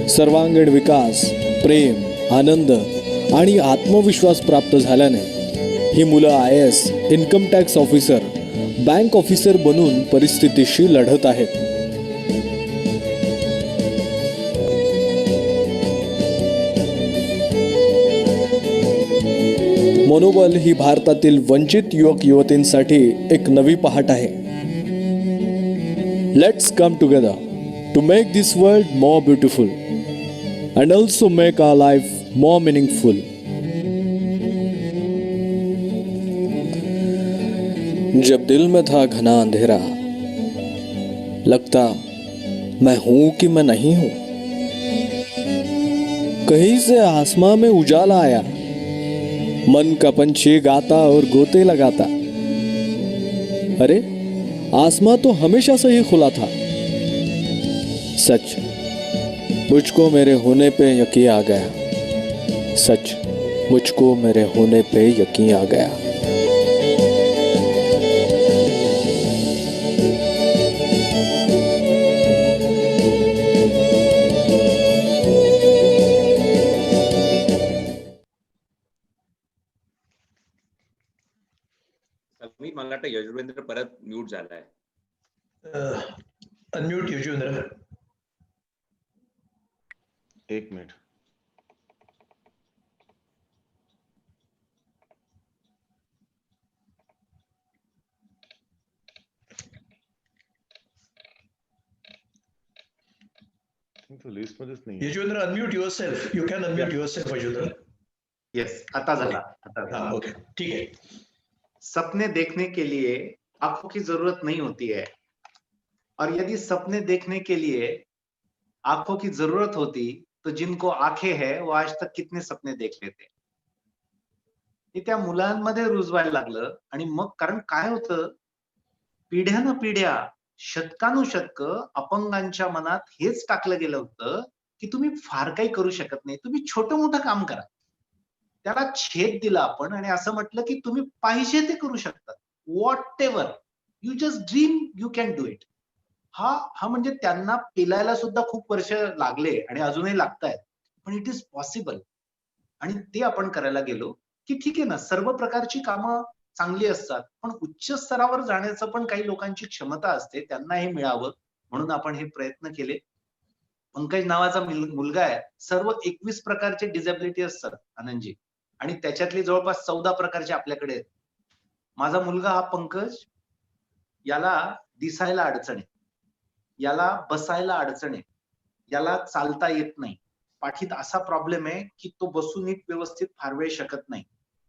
सर्वांगीण विकास, प्रेम आनंद आणि आत्मविश्वास प्राप्त झाल्याने ही मुलं IAS, income tax officer, bank officer बनून परिस्थितीशी लढत आहेत. मनोबल ही भारतातील वंचित युवक युवतींसाठी एक नवी पहाट आहे. Let's come together to make this world more beautiful and also make our life more meaningful. जब दिल में था घना अंधेरा, लगता मैं हूं कि मैं नहीं हूं. कहीं से आसमां में उजाला आया, मन का पंछी गाता और गोते लगाता. अरे आसमां तो हमेशा से ही खुला था. सच, मुझको मेरे होने पे यकीन आ गया. सच, मुझको मेरे होने पे यकीन आ गया. समीर, मला वाटतं यजुवेंद्र परत म्यूट झालाय. अनम्यूट यजुवेंद्र. एक मिनिट. लिस्ट मध्येच नाही. Yuzvendra, unmute yourself. You can unmute yourself Yuzvendra. Yes, आता झाला. ओके, ठीक है. सपने देखने के लिए आंखों की जरूरत नहीं होती है, और यदि सपने देखने के लिए आंखों की जरूरत होती तो जिनको आंखें हैं वो आज तक कितने सपने देख लेते. हे त्या मुलांमध्ये रुजवायला लागलं. आणि मग कारण काय होतं, पिढ्यानपिढ्या, शतकानुशतक अपंगांच्या मनात हेच टाकलं गेलं होतं की तुम्ही फार काही करू शकत नाही, तुम्ही छोटं मोठं काम करा. त्याला छेद दिला आपण आणि असं म्हटलं की तुम्ही पाहिजे ते करू शकता. What ever you just dream, you can do it. हा म्हणजे त्यांना पेलायला सुद्धा खूप वर्ष लागले आणि अजूनही लागतायत, पण इट इज पॉसिबल. आणि ते आपण करायला गेलो की ठीक आहे ना, सर्व प्रकारची कामं चांगली असतात, पण उच्च स्तरावर जाण्याचं पण काही लोकांची क्षमता असते, त्यांना हे मिळावं म्हणून आपण हे प्रयत्न केले. पंकज नावाचा मुलगा आहे. सर्व 21 प्रकारचे डिसेबिलिटी असतात आनंदजी, आणि त्याच्यातले जवळपास 14 प्रकारचे आपल्याकडे आहेत. माझा मुलगा हा पंकज, याला दिसायला अडचण आहे, याला बसायला अडचण आहे, याला चालता येत नाही, पाठीत असा प्रॉब्लेम आहे की तो बसून नीट व्यवस्थित फार वेळ शकत नाही.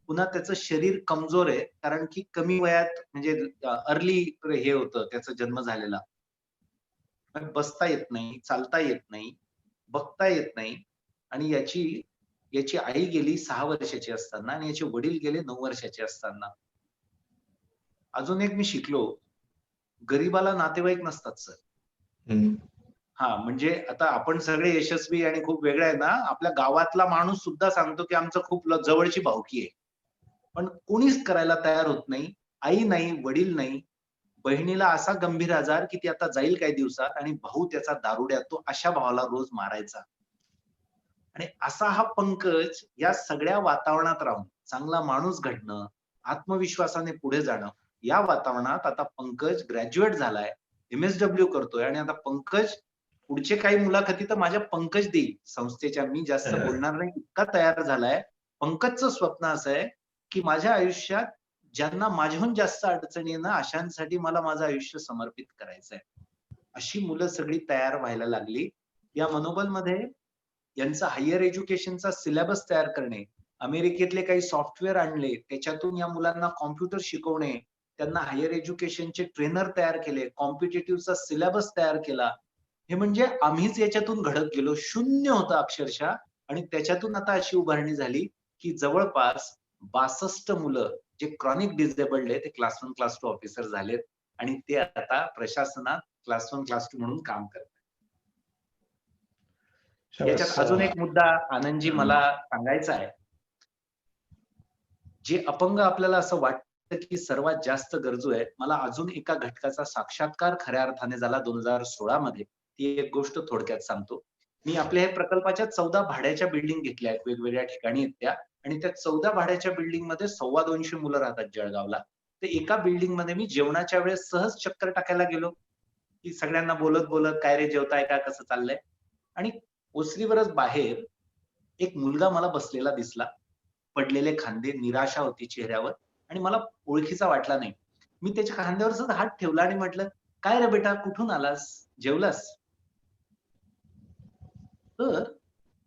पुन्हा त्याचं शरीर कमजोर आहे, कारण की कमी वयात म्हणजे अर्ली हे होतं, त्याचा जन्म झालेला. बसता येत नाही, चालता येत नाही, बघता येत नाही. आणि याची आई गेली 6 वर्षाची असताना आणि याचे वडील गेले 9 वर्षाचे असताना. अजून एक मी शिकलो, गरीबाला नातेवाईक नसतात सर. म्हणजे आता आपण सगळे यशस्वी आणि खूप वेगळे आहे ना, आपल्या गावातला माणूस सुद्धा सांगतो की आमचं खूप जवळची भावकी आहे, पण कोणीच करायला तयार होत नाही. आई नाही, वडील नाही, बहिणीला असा गंभीर आजार की ती आता जाईल काही दिवसात, आणि भाऊ त्याचा दारुड्या, तो अशा भावाला रोज मारायचा. आणि असा हा पंकज या सगळ्या वातावरणात राहून चांगला माणूस घडणं, आत्मविश्वासाने पुढे जाणं, या वातावरणात आता पंकज ग्रॅज्युएट झालाय, MSW करतोय. आणि आता पंकज पुढचे काही मुलाखती तर माझ्या पंकज देईल संस्थेच्या, मी जास्त बोलणार नाही, इतका तयार झालाय. पंकजचं स्वप्न असं आहे की माझ्या आयुष्यात ज्यांना माझ्याहून जास्त अडचणी आहे ना, अशांसाठी मला माझं आयुष्य समर्पित करायचंय. अशी मुलं सगळी तयार व्हायला लागली. या मनोबलमध्ये यांचा हायर एज्युकेशनचा सिलेबस तयार करणे, अमेरिकेतले काही सॉफ्टवेअर आणले, त्याच्यातून या मुलांना कॉम्प्युटर शिकवणे, त्यांना हायर एज्युकेशनचे ट्रेनर तयार केले, कॉम्पिटिटिव्हचा सिलेबस तयार केला. हे म्हणजे आम्हीच याच्यातून घडत गेलो. शून्य होतं अक्षरशः, आणि त्याच्यातून आता अशी उभारणी झाली की जवळपास 62 मुलं जे क्रॉनिक डिसेबल्ड आहे ते क्लास 1 क्लास 2 ऑफिसर झालेत, आणि ते आता प्रशासनात क्लास 1 क्लास 2 म्हणून काम करतात. याच्यात अजून एक मुद्दा आनंदजी मला सांगायचा आहे. जे अपंग आपल्याला असं वाटतं की सर्वात जास्त गरजू आहेत, मला अजून एका घटकाचा साक्षात्कार खऱ्या अर्थाने झाला 2016 मध्ये. ती एक गोष्ट थोडक्यात सांगतो. मी आपल्या ह्या प्रकल्पाच्या 14 भाड्याच्या बिल्डिंग घेतल्या आहेत, वेगवेगळ्या ठिकाणी आहेत त्या. आणि त्या 14 भाड्याच्या बिल्डिंग मध्ये 250 मुलं राहतात जळगावला. तर एका बिल्डिंग मध्ये मी जेवणाच्या वेळेस सहज चक्कर टाकायला गेलो, की सगळ्यांना बोलत बोलत, काय रे जेवताय का, कसं चाललंय? आणि ओसरीवरच बाहेर एक मुलगा मला बसलेला दिसला. पडलेले खांदे, निराशा होती चेहऱ्यावर आणि मला ओळखीचा वाटला नाही. मी त्याच्या खांद्यावर सहज हात ठेवला आणि म्हटलं, "काय रे बेटा, कुठून आलास? जेवलास?" तर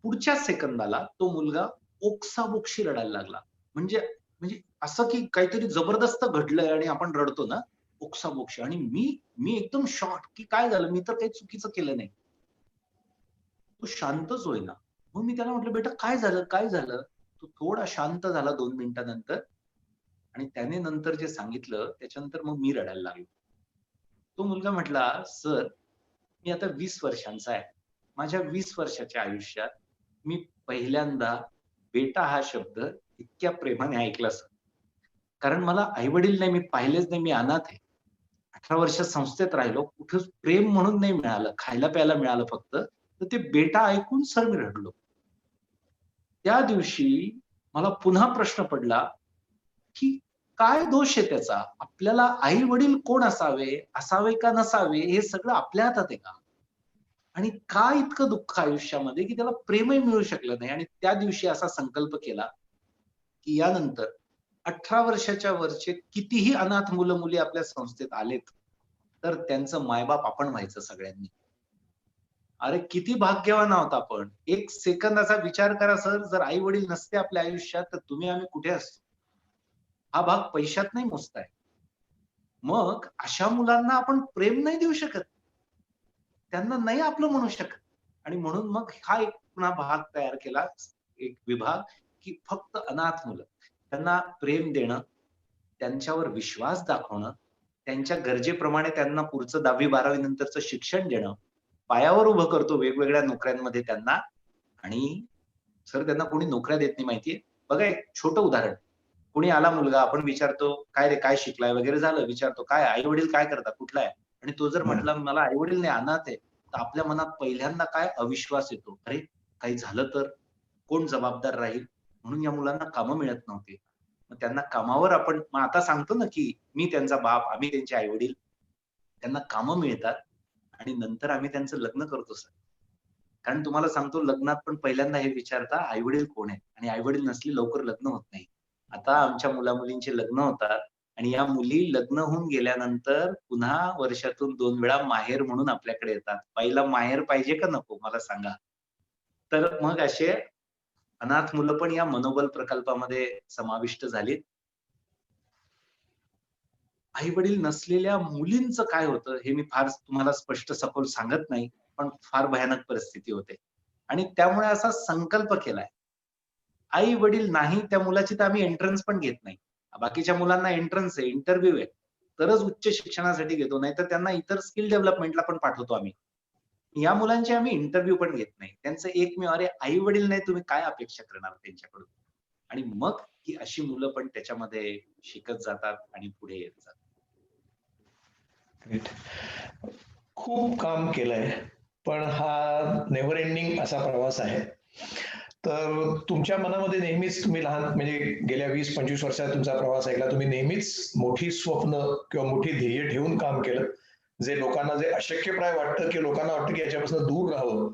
पुढच्याच सेकंदाला तो मुलगा ओक्साबोक्शी रडायला लागला. म्हणजे म्हणजे असं की काहीतरी जबरदस्त घडलंय आणि आपण रडतो ना, ओक्साबोक्शी. आणि मी मी एकदम शॉक, की काय झालं? मी तर काही चुकीचं केलं नाही. तो शांतच होईना. मग मी त्याला म्हटलं, "बेटा काय झालं? काय झालं?" तो थोडा शांत झाला 2 मिनिटानंतर आणि त्याने नंतर जे सांगितलं त्याच्यानंतर मग मी रडायला लागलो. तो मुलगा म्हटला, "सर, मी आता 20 वर्षांचा आहे. माझ्या 20 वर्षाच्या आयुष्यात मी पहिल्यांदा बेटा हा शब्द इतक्या प्रेमाने ऐकला सर. कारण मला आई-वडील नाही, मी पाहिलेच नाही, मी अनाथ आहे. 18 वर्ष संस्थेत राहिलो. कुठेच प्रेम म्हणून नाही मिळालं. खायला-प्यायला मिळालं फक्त. तर ते बेटा ऐकून सर मी रडलो." त्या दिवशी मला पुन्हा प्रश्न पडला, की काय दोष आहे त्याचा? आपल्याला आई-वडील कोण असावे, असावे का नसावे हे सगळं आपल्या हातात आहे का? आणि का इतकं दुःख आयुष्यामध्ये, की त्याला प्रेमही मिळू शकलं नाही. आणि त्या दिवशी असा संकल्प केला, की यानंतर 18 वर्षाच्या वरचे कितीही अनाथ मुलं-मुली आपल्या संस्थेत आलेत, तर त्यांचं मायबाप आपण व्हायचं सगळ्यांनी. अरे किती भाग्यवान आहोत आपण. एक सेकंदाचा विचार करा सर, जर आई-वडील नसते आपल्या आयुष्यात, तर तुम्ही आम्ही कुठे असतो? हा भाग पैशात नाही मोजता. मग अशा मुलांना आपण प्रेम नाही देऊ शकत. त्यांना नाही आपलं म्हणू शकत. आणि म्हणून मग हा एक पुन्हा भाग तयार केला, एक विभाग, की फक्त अनाथ मुलं. त्यांना प्रेम देणं, त्यांच्यावर विश्वास दाखवणं, त्यांच्या गरजेप्रमाणे त्यांना पुढचं 10वी-12वी नंतरचं शिक्षण देणं, पायावर उभं करतो वेगवेगळ्या नोकऱ्यांमध्ये त्यांना. आणि सर त्यांना कोणी नोकऱ्या देत नाही माहितीये. बघा एक छोटं उदाहरण. कोणी आला मुलगा, आपण विचारतो, "काय रे, काय शिकलाय?" वगैरे झालं. विचारतो, "काय आई-वडील काय करतात? कुठला आहे?" आणि तो जर हं. म्हटला, "मला आई-वडील नाही, अनाथ आहे." तर आपल्या मनात पहिल्यांदा काय अविश्वास येतो. अरे, काही झालं तर? कोण जबाबदार राहील? म्हणून या मुलांना कामं मिळत नव्हती. मग त्यांना कामावर आपण मग आता सांगतो ना, की मी त्यांचा बाप, आम्ही त्यांचे आई-वडील. त्यांना कामं मिळतात आणि नंतर आम्ही त्यांचं लग्न करतो सर. कारण तुम्हाला सांगतो लग्नात पण पहिल्यांदा हे विचारता आई-वडील कोण आहेत? आणि आई-वडील नसली लवकर लग्न होत नाही. आता आमच्या मुला-मुलींची लग्न होतात आणि या मुली लग्न होऊन गेल्यानंतर पुन्हा वर्षातून 2 वेळा माहेर म्हणून आपल्याकडे येतात. बाईला माहेर पाहिजे का नको मला सांगा? तर मग असे अनाथ मुलं पण या मनोबल प्रकल्पामध्ये समाविष्ट झालीत. आई-वडील नसलेल्या मुलींचं काय होतं, हे मी फार तुम्हाला स्पष्ट सखोल सांगत नाही, पण फार भयानक परिस्थिती होते. आणि त्यामुळे असा संकल्प केलाय. आई-वडील नाही त्या मुलाची तर आम्ही एंट्रन्स पण घेत नाही. बाकीच्या मुलांना एंट्रन्स आहे, इंटरव्ह्यू आहे. तरच उच्च शिक्षणासाठी घेतो, नाहीतर त्यांना इतर स्किल डेव्हलपमेंटला पण पाठवतो आम्ही. या मुलांचे आम्ही इंटरव्ह्यू पण घेत नाही. त्यांचं एकमेव, अरे आई-वडील नाही, तुम्ही काय अपेक्षा करणार त्यांच्याकडून? आणि मग ही अशी मुलं पण त्याच्यामध्ये शिकत जातात आणि पुढे येत जातात. ग्रेट. खूप काम केलंय, पण हा नेव्हर एंडिंग असा प्रवास आहे. तर तुमच्या मनामध्ये नेहमीच तुम्ही लहान म्हणजे गेल्या 20-25 वर्षात तुमचा प्रवास ऐकला, तुम्ही नेहमीच मोठी स्वप्न किंवा मोठी ध्येय ठेवून काम केलं. जे लोकांना जे अशक्यप्राय वाटतं, की लोकांना वाटतं की याच्यापासून दूर राहावं,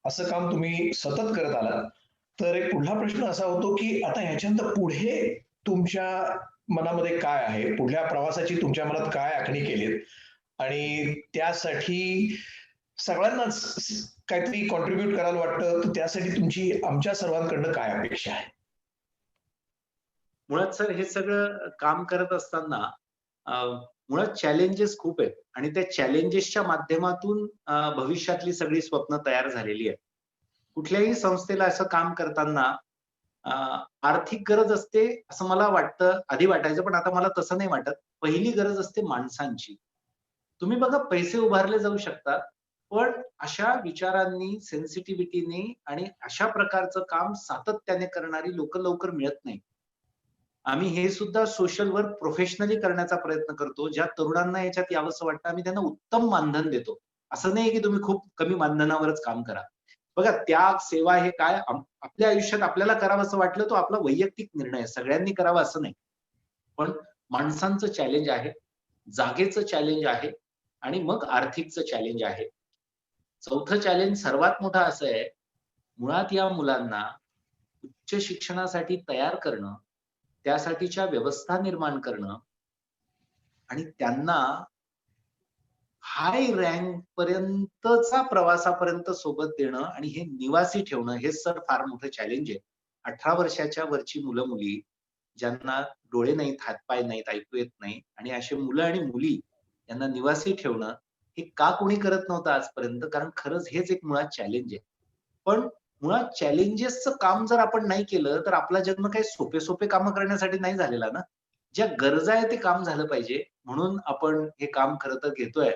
असं काम तुम्ही सतत करत आलात. तर एक पुढला प्रश्न असा होतो, की आता ह्याच्यानंतर पुढे तुमच्या मनामध्ये काय आहे? पुढल्या प्रवासाची तुमच्या मनात काय आखणी केलीत? आणि त्यासाठी सगळ्यांनाच काहीतरी कॉन्ट्रिब्यूट करायला वाटतं, तर त्यासाठी तुमची आमच्या सर्वांकडनं काय अपेक्षा आहे? मुळात सर हे सगळं काम करत असताना अ, मुळात चॅलेंजेस खूप आहेत आणि त्या चॅलेंजेसच्या माध्यमातून भविष्यातली सगळी स्वप्न तयार झालेली आहेत. कुठल्याही संस्थेला असं काम करताना अ, आर्थिक गरज असते असं मला वाटतं, आधी वाटायचं, पण आता मला तसं नाही वाटत. पहिली गरज असते माणसांची. तुम्ही बघा पैसे उभारले जाऊ शकतात, पण अशा विचारांनी, सेन्सिटिव्हिटीनी आणि अशा प्रकारचं काम सातत्याने करणारी लोकं लवकर मिळत नाहीत. आम्ही हे सुद्धा सोशल वर्क प्रोफेशनली करण्याचा प्रयत्न करतो. ज्या तरुणांना याच्यात यावंसं वाटतं, आम्ही त्यांना उत्तम मानधन देतो. असं नाही की तुम्ही खूप कमी मानधनावरच काम करा. बघा, त्याग सेवा हे काय आपल्या आयुष्यात आपल्याला करावं असं वाटलं तो आपला वैयक्तिक निर्णय आहे, सगळ्यांनी करावा असं नाही. पण माणसांचं चॅलेंज आहे, जागेचं चॅलेंज आहे आणि मग आर्थिकचं चॅलेंज आहे. चौथं चॅलेंज सर्वात मोठं असं आहे, मुळात या मुलांना उच्च शिक्षणासाठी तयार करणं, त्यासाठीच्या व्यवस्था निर्माण करणं आणि त्यांना हाय रँक पर्यंतचा प्रवासापर्यंत सोबत देणं आणि हे निवासी ठेवणं हे सर फार मोठं चॅलेंज आहे. 18 वर्षाच्या वरची मुलं-मुली ज्यांना डोळे नाहीत, हातपाय नाहीत, ऐकू येत नाही आणि अशी मुलं आणि मुली यांना निवासी ठेवणं हे का कोणी करत नव्हतं आजपर्यंत? कारण खरंच हेच एक मुळात चॅलेंज आहे. पण मुळात चॅलेंजेसचं काम जर आपण नाही केलं, तर आपला जन्म काही सोपे-सोपे कामं करण्यासाठी नाही झालेला ना. ज्या गरजा आहे ते काम झालं पाहिजे म्हणून आपण हे काम खरं तर घेतोय.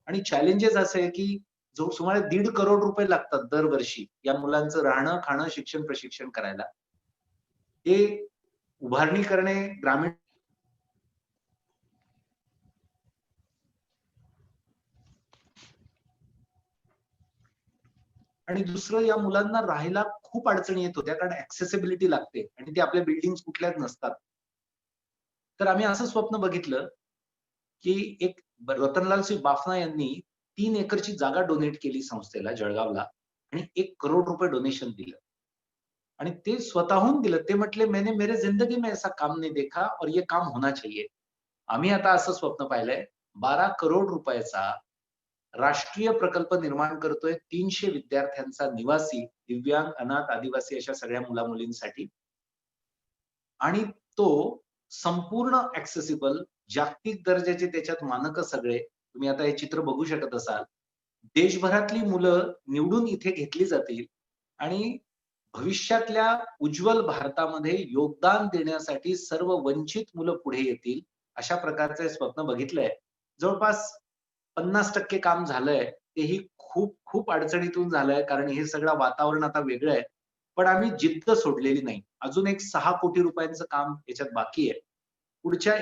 आणि चॅलेंजेस असे आहे, की जो सुमारे 1.5 करोड रुपये लागतात दरवर्षी या मुलांचं राहणं, खाणं, शिक्षण, प्रशिक्षण करायला. हे उभारणी करणे ग्रामीण आणि दुसरं या मुलांना राहायला खूप अडचणी येत होत्या कारण ऍक्सेसिबिलिटी लागते आणि ते आपल्या बिल्डिंग्स कुठल्याच नसतात. तर आम्ही असं स्वप्न बघितलं, की एक रतनलाल सिंह बाफना यांनी 3 एकरची जागा डोनेट केली संस्थेला जळगावला आणि 1 करोड रुपये डोनेशन दिलं. आणि ते स्वतःहून दिलं. ते म्हटले, "मैंने मेरे जिंदगी में ऐसा काम नहीं देखा और ये काम होना चाहिए." आम्ही आता असं स्वप्न पाहिलंय, 12 करोड रुपयाचा राष्ट्रीय प्रकल्प निर्माण करतोय 300 विद्यार्थ्यांचा निवासी, दिव्यांग, अनाथ, आदिवासी अशा सगळ्या मुला-मुलींसाठी. आणि तो संपूर्ण ऍक्सेसिबल, जागतिक दर्जाचे त्याच्यात मानकं सगळे. तुम्ही आता हे चित्र बघू शकत असाल. देशभरातली मुलं निवडून इथे घेतली जातील आणि भविष्यातल्या उज्ज्वल भारतामध्ये योगदान देण्यासाठी सर्व वंचित मुलं पुढे येतील, अशा प्रकारचं हे स्वप्न बघितलंय. जवळपास 50% काम झालंय. तेही खूप खूप अडचणीतून झालंय कारण हे सगळं वातावरण आता वेगळं आहे. पण आम्ही जिद्द सोडलेली नाही. अजून एक 6 कोटी रुपयांचं काम याच्यात बाकी आहे. पुढच्या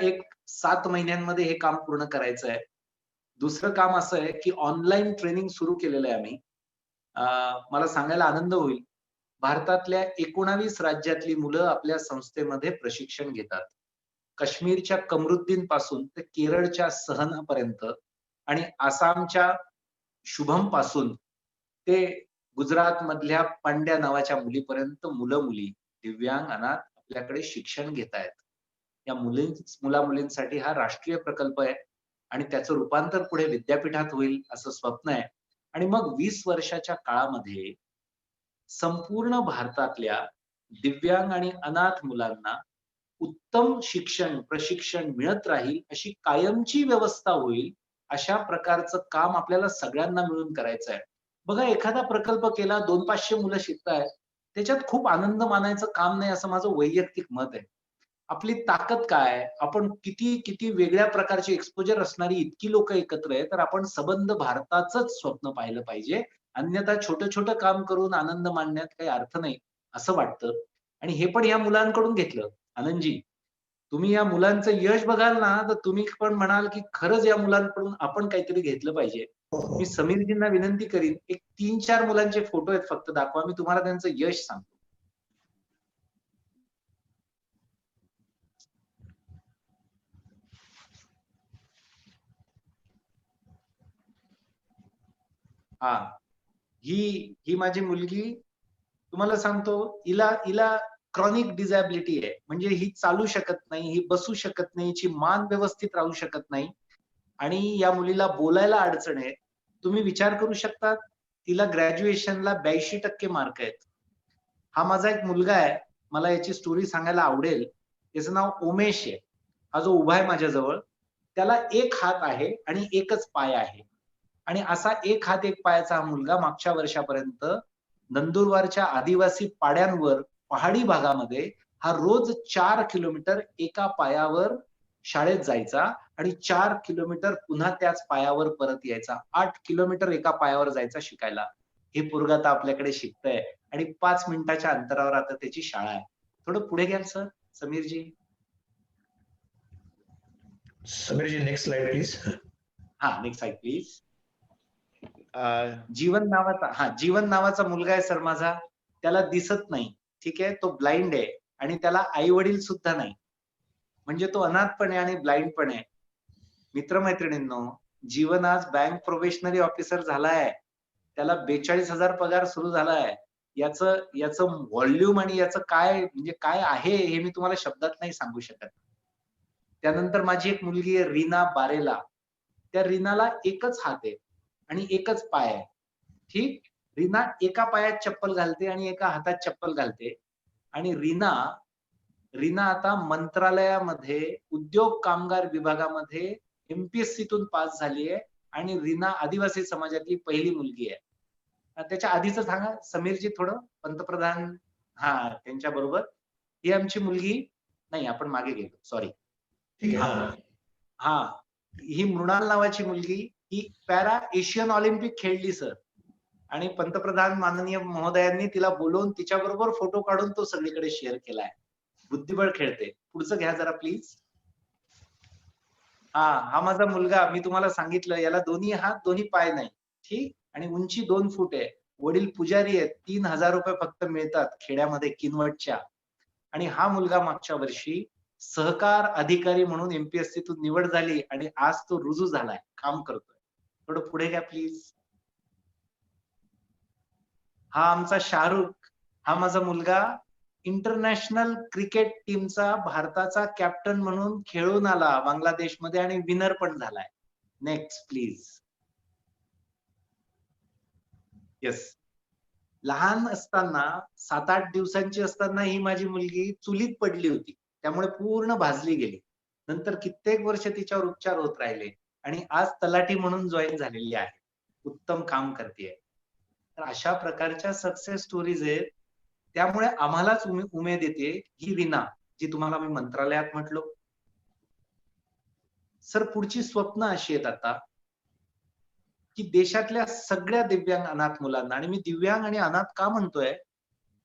7 महिन्यांमध्ये हे काम पूर्ण करायचं आहे. दुसरं काम असं आहे, की ऑनलाईन ट्रेनिंग सुरू केलेलं आहे आम्ही. मला सांगायला आनंद होईल. भारतातल्या 19 राज्यातली मुलं आपल्या संस्थेमध्ये प्रशिक्षण घेतात. काश्मीरच्या कमरुद्दीन पासून ते केरळच्या सहनापर्यंत आणि आसामच्या शुभम पासून ते गुजरात मधल्या पांड्या नावाच्या मुलीपर्यंत मुलं-मुली, दिव्यांग, अनाथ आपल्याकडे शिक्षण घेतायत. या मुला-मुलींसाठी हा राष्ट्रीय प्रकल्प आहे आणि त्याचं रूपांतर पुढे विद्यापीठात होईल असं स्वप्न आहे. आणि मग 20 वर्षाच्या काळामध्ये संपूर्ण भारतातल्या दिव्यांग आणि अनाथ मुलांना उत्तम शिक्षण, प्रशिक्षण मिळत राहील अशी कायमची व्यवस्था होईल, अशा प्रकारचं काम आपल्याला सगळ्यांना मिळून करायचं आहे. बघा, एखादा प्रकल्प केला, 200-500 मुलं शिकतायत, त्याच्यात खूप आनंद मानायचं काम नाही असं माझं वैयक्तिक मत आहे. आपली ताकद काय? आपण किती किती वेगळ्या प्रकारची एक्सपोजर असणारी इतकी लोकं एकत्र आहे, तर आपण सबंध भारताचंच स्वप्न पाहिलं पाहिजे. अन्यथा छोटं-छोटं काम करून आनंद मानण्यात काही अर्थ नाही, असं वाटतं. आणि हे पण या मुलांकडून घेतलं. आनंदजी, तुम्ही या मुलांचं यश बघाल ना, तर तुम्ही पण म्हणाल, की खरंच या मुलांकडून आपण काहीतरी घेतलं पाहिजे. हो, हो. मी समीरजींना विनंती करीन, एक 3-4 मुलांचे फोटो आहेत फक्त दाखवा. मी तुम्हाला त्यांचं यश सांगतो. हां. ही माझी मुलगी. तुम्हाला सांगतो, हिला क्रॉनिक डिसॅबिलिटी आहे. म्हणजे ही चालू शकत नाही, ही बसू शकत नाही, हिची मान व्यवस्थित राहू शकत नाही आणि या मुलीला बोलायला अडचण आहे. तुम्ही विचार करू शकता, तिला ग्रॅज्युएशनला 82% मार्क आहेत. हा माझा एक मुलगा आहे. मला याची स्टोरी सांगायला आवडेल. त्याचं नाव उमेश आहे. हा जो उभा आहे माझ्याजवळ, त्याला 1 हात आहे आणि 1च पाय आहे. आणि असा 1 हात 1 पायाचा हा मुलगा मागच्या वर्षापर्यंत नंदुरबारच्या आदिवासी पाड्यांवर, पहाडी भागामध्ये हा रोज 4 किलोमीटर एका पायावर शाळेत जायचा आणि 4 किलोमीटर पुन्हा त्याच पायावर परत यायचा. 8 किलोमीटर एका पायावर जायचा शिकायला. हे पोरगं आता आपल्याकडे शिकतंय आणि 5 मिनिटाच्या अंतरावर आता त्याची शाळा आहे. थोडं पुढे घ्याल sir, Sameerji? Sameerji, next slide please. हां, नेक्स्ट स्लाइड प्लीज. जीवन नावाचा मुलगा आहे सर माझा. त्याला दिसत नाही. ठीक आहे, तो ब्लाइंड आहे आणि त्याला आई वडील सुद्धा नाही. म्हणजे तो अनाथ पण आहे आणि ब्लाइंड पण आहे. मित्रमैत्रिणींनो, जीवन आज बँक प्रोबेशनरी ऑफिसर झालाय. त्याला 42,000 पगार सुरू झालाय. याचं व्हॉल्यूम आणि याचं काय म्हणजे काय आहे हे मी तुम्हाला शब्दात नाही सांगू शकत. त्यानंतर माझी एक मुलगी आहे रीना बारेला. त्या रीनाला एकच हात आहे आणि एकच पाय आहे. ठीक, रीना एका पायात चप्पल घालते आणि एका हातात चप्पल घालते. आणि रीना आता मंत्रालयामध्ये उद्योग कामगार विभागामध्ये MPSCतून पास झाली आहे आणि रीना आदिवासी समाजातली पहिली मुलगी आहे. त्याच्या आधीच सांगा समीरजी थोडं पंतप्रधान त्यांच्या बरोबर. ही आमची मुलगी नाही, आपण मागे गेलो, सॉरी. ठीक आहे. ही मृणाल नावाची मुलगी ही पॅरा एशियन ऑलिम्पिक खेळली सर. आणि पंतप्रधान माननीय महोदयांनी तिला बोलवून तिच्याबरोबर फोटो काढून तो सगळीकडे शेअर केलाय. बुद्धिबळ खेळते. पुढचं घ्या जरा प्लीज. हा माझा मुलगा. मी तुम्हाला सांगितलं याला दोन्ही हात दोन्ही पाय नाही. ठीक, आणि उंची 2 फूट आहे. वडील पुजारी आहेत. 3,000 रुपये फक्त मिळतात खेड्यामध्ये किनवटच्या. आणि हा मुलगा मागच्या वर्षी सहकार अधिकारी म्हणून MPSCतून निवड झाली आणि आज तो रुजू झालाय, काम करतोय. थोडं पुढे घ्या प्लीज. हा आमचा शाहरुख. हा माझा मुलगा इंटरनॅशनल क्रिकेट टीमचा भारताचा कॅप्टन म्हणून खेळून आला बांगलादेशमध्ये आणि विनर पण झालाय. Next please. येस. लहान असताना 7-8 दिवसांची असताना ही माझी मुलगी चुलीत पडली होती. त्यामुळे पूर्ण भाजली गेली. नंतर कित्येक वर्ष तिच्यावर उपचार होत राहिले आणि आज तलाठी म्हणून जॉईन झालेली आहे. उत्तम काम करते. तर अशा प्रकारच्या सक्सेस स्टोरीज आहेत. त्यामुळे आम्हालाच उमेद येते. ही रीना जी तुम्हाला मी मंत्रालयात म्हटलो सर, पुढची स्वप्न अशी आहेत आता की देशातल्या सगळ्या दिव्यांग अनाथ मुलांना, आणि मी दिव्यांग आणि अनाथ का म्हणतोय,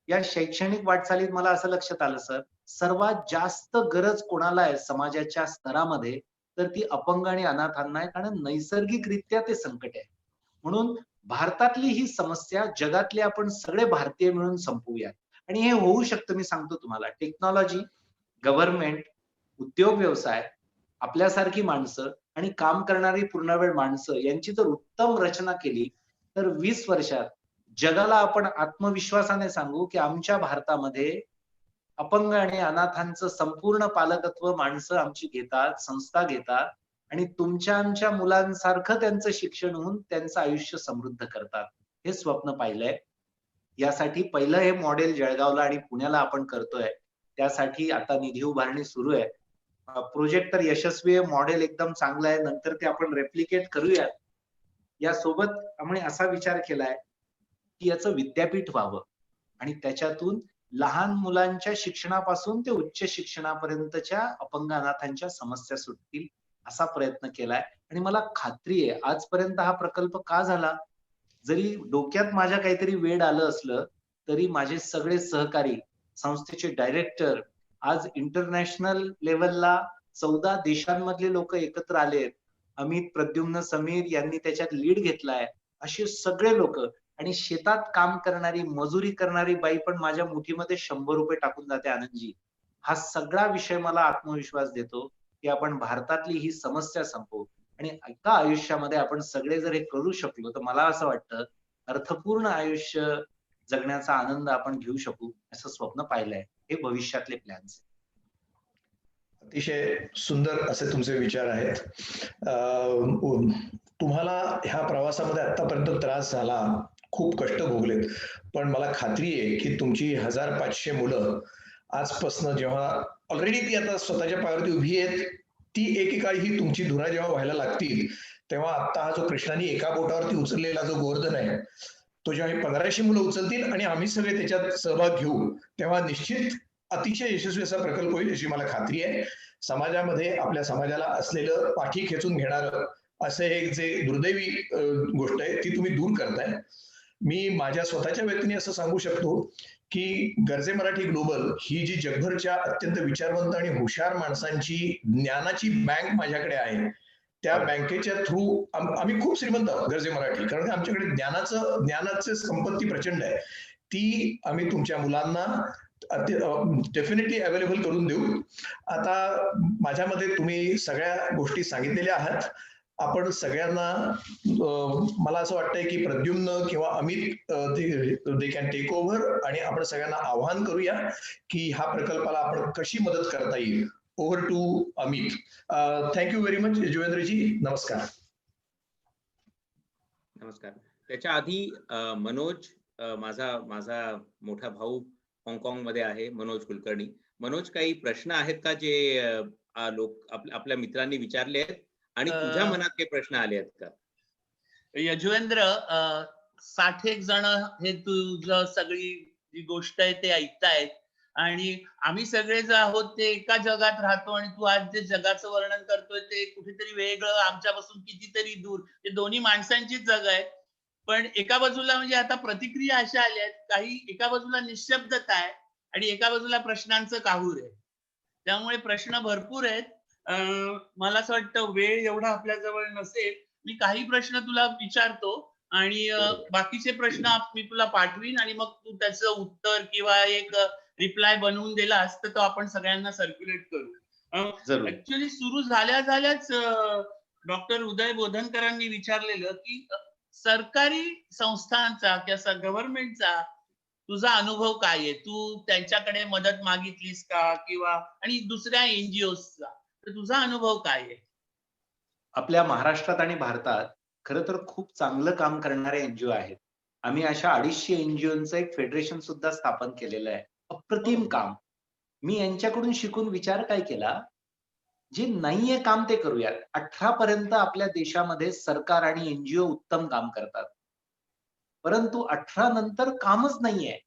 या शैक्षणिक वाटचालीत मला असं लक्षात आलं सर, सर्वात जास्त गरज कोणाला आहे समाजाच्या स्तरामध्ये, तर ती अपंग आणि अनाथांना आहे. कारण नैसर्गिकरित्या ते संकट आहे. म्हणून भारतातली ही समस्या जगातले आपण सगळे भारतीय मिळून संपवूया. आणि हे होऊ शकतं. मी सांगतो तुम्हाला, टेक्नॉलॉजी, गव्हर्नमेंट, उद्योग व्यवसाय, आपल्यासारखी माणसं आणि काम करणारी पूर्णवेळ माणसं यांची जर उत्तम रचना केली तर 20 वर्षात जगाला आपण आत्मविश्वासाने सांगू की आमच्या भारतामध्ये अपंग आणि अनाथांचं संपूर्ण पालकत्व माणसं आमची घेतात, संस्था घेतात आणि तुमच्या आमच्या मुलांसारखं त्यांचं शिक्षण होऊन त्यांचं आयुष्य समृद्ध करतात. हे स्वप्न पाहिलंय. यासाठी पहिलं हे मॉडेल जळगावला आणि पुण्याला आपण करतोय. त्यासाठी आता निधी उभारणी सुरू आहे. प्रोजेक्ट तर यशस्वी आहे, मॉडेल एकदम चांगलं आहे. नंतर ते आपण रेप्लिकेट करूया. यासोबत आम्ही असा विचार केलाय की याचं विद्यापीठ व्हावं आणि त्याच्यातून लहान मुलांच्या शिक्षणापासून ते उच्च शिक्षणापर्यंतच्या अपंग अनाथांच्या समस्या सुटतील असा प्रयत्न केलाय. आणि मला खात्री आहे आजपर्यंत हा प्रकल्प का झाला, जरी डोक्यात माझ्या काहीतरी वेड आलं असलं तरी माझे सगळे सहकारी, संस्थेचे डायरेक्टर, आज इंटरनॅशनल लेवलला 14 देशांमधले लोक एकत्र आलेत. अमित, प्रद्युम्न, समीर यांनी त्याच्यात लीड घेतलाय. असे सगळे लोक, आणि शेतात काम करणारी, मजुरी करणारी बाई पण माझ्या मुठीमध्ये 100 रुपये टाकून जाते आनंदजी. हा सगळा विषय मला आत्मविश्वास देतो की आपण भारतातली ही समस्या संपवू. आणि एका आयुष्यामध्ये आपण सगळे जर हे करू शकलो तर मला असं वाटतं अर्थपूर्ण आयुष्य जगण्याचा आनंद आपण घेऊ शकू असं स्वप्न पाहिलंय. हे भविष्यातले प्लॅन्स. अतिशय सुंदर असे तुमचे विचार आहेत. तुम्हाला ह्या प्रवासामध्ये आतापर्यंत त्रास झाला, खूप कष्ट भोगलेत, पण मला खात्री आहे की तुमची 1500 मुलं आजपासून जेव्हा ऑलरेडी ती आता स्वतःच्या पायावरती उभी आहेत, ती एकेकाळी ही तुमची धुरा जेव्हा व्हायला लागतील तेव्हा आता हा जो कृष्णाने एका बोटावरती उचललेला जो गोवर्धन आहे तो जेव्हा 1500 मुलं उचलतील आणि आम्ही सगळे त्याच्यात सहभाग घेऊ तेव्हा निश्चित अतिशय यशस्वी असा प्रकल्प होईल अशी मला खात्री आहे. समाजामध्ये आपल्या समाजाला असलेलं पाठी खेचून घेणारं असं एक जे दुर्दैवी गोष्ट आहे ती तुम्ही दूर करताय. मी माझ्या स्वतःच्या व्यक्तीने असं सांगू शकतो की गरजे मराठी ग्लोबल ही जी जगभरच्या अत्यंत विचारवंत आणि हुशार माणसांची ज्ञानाची बँक माझ्याकडे आहे त्या बँकेच्या थ्रू आम्ही खूप श्रीमंत आहोत गरजे मराठी, कारण आमच्याकडे ज्ञानाची संपत्ती प्रचंड आहे. ती आम्ही तुमच्या मुलांना डेफिनेटली अवेलेबल करून देऊ. आता माझ्यामध्ये तुम्ही सगळ्या गोष्टी सांगितलेल्या आहात. आपण सगळ्यांना मला असं वाटतंय की प्रद्युम्न किंवा Amit they can take over आणि आपण सगळ्यांना आवाहन करूया की ह्या प्रकल्पाला आपण कशी मदत करता येईल. Over to Amit. Thank you very much Yujvendraji. नमस्कार. नमस्कार. त्याच्या आधी मनोज, माझा मोठा भाऊ हाँगकाँग मध्ये आहे, मनोज कुलकर्णी. मनोज, काही प्रश्न आहेत का जे लोक आपल्या मित्रांनी विचारले आहेत आणि तुझ्या मनात काही प्रश्न आले आहेत का? यजुवेंद्र, 60 जण हे तुझं सगळी जी गोष्ट आहे ते ऐकतायत आणि आम्ही सगळे जे आहोत ते एका जगात राहतो आणि तू आज जे जगाचं वर्णन करतोय ते कुठेतरी वेगळं, आमच्यापासून कितीतरी दूर. ते दोन्ही माणसांचीच जग आहे. पण एका बाजूला म्हणजे आता प्रतिक्रिया अशा आल्या आहेत, काही एका बाजूला निशब्दता आहे आणि एका बाजूला प्रश्नांचं काहूर आहे. त्यामुळे प्रश्न भरपूर आहेत. मला असं वाटतं वेळ एवढा आपल्या जवळ नसेल. मी काही प्रश्न तुला विचारतो आणि बाकीचे प्रश्न मी तुला पाठवीन आणि मग तू त्याचं उत्तर किंवा एक रिप्लाय बनवून दिलास तर तो आपण सगळ्यांना सर्क्युलेट करू. ऍक्च्युअली सुरू झाल्याच डॉक्टर उदय बोधनकरांनी विचारलेलं की सरकारी संस्थांचा किंवा गव्हर्नमेंटचा तुझा अनुभव काय आहे, तू त्यांच्याकडे मदत मागितलीस का किंवा आणि दुसऱ्या एनजीओचा, तर तुझा अनुभव काय आहे? आपल्या महाराष्ट्रात आणि भारतात खरं तर खूप चांगलं काम करणारे एनजीओ आहेत. आम्ही अशा 250 एनजीओचं एक फेडरेशन सुद्धा स्थापन केलेलं आहे. अप्रतिम काम. मी यांच्याकडून शिकून विचार काय केला, जे नाहीये काम ते करूयात. 18 पर्यंत आपल्या देशामध्ये सरकार आणि एनजीओ उत्तम काम करतात, परंतु 18 नंतर कामच नाहीये.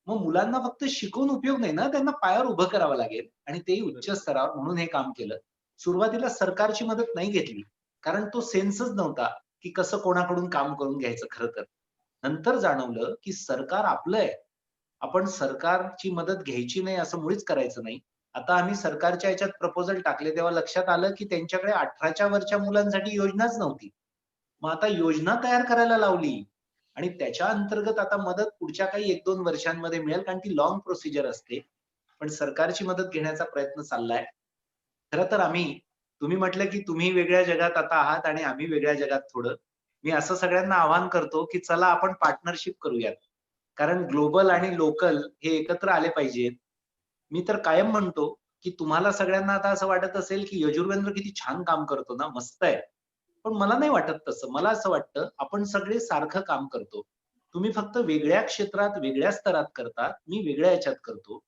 मग मुलांना फक्त शिकवून उपयोग नाही ना, त्यांना पायावर उभं करावं लागेल आणि तेही उच्च स्तरावर. म्हणून हे काम केलं. सुरुवातीला सरकारची मदत नाही घेतली, कारण तो सेन्सच नव्हता की कसं कोणाकडून काम करून घ्यायचं. खरं तर नंतर जाणवलं की सरकार आपलं आहे, आपण सरकारची मदत घ्यायची नाही असं मुळीच करायचं नाही. आता आम्ही सरकारच्या याच्यात प्रपोजल टाकले तेव्हा लक्षात आलं की त्यांच्याकडे 18च्या वरच्या मुलांसाठी योजनाच नव्हती. मग आता योजना तयार करायला लावली आणि त्याच्या अंतर्गत आता मदत पुढच्या काही 1-2 वर्षांमध्ये मिळेल, कारण ती लॉंग प्रोसिजर असते. पण सरकारची मदत घेण्याचा प्रयत्न चाललाय. खरं तर तुम्ही म्हटलं की तुम्ही वेगळ्या जगात आता आहात आणि आम्ही वेगळ्या जगात थोडं. मी असं सगळ्यांना आवाहन करतो की चला आपण पार्टनरशिप करूयात, कारण ग्लोबल आणि लोकल हे एकत्र आले पाहिजेत. मी तर कायम म्हणतो की तुम्हाला सगळ्यांना आता असं वाटत असेल की यजुर्वेंद्र किती छान काम करतो ना, मस्त आहे. पण मला नाही वाटत तसं. मला असं वाटतं आपण सगळे सारखं काम करतो. तुम्ही फक्त वेगळ्या क्षेत्रात वेगळ्या स्तरात करता, मी वेगळ्या याच्यात करतो.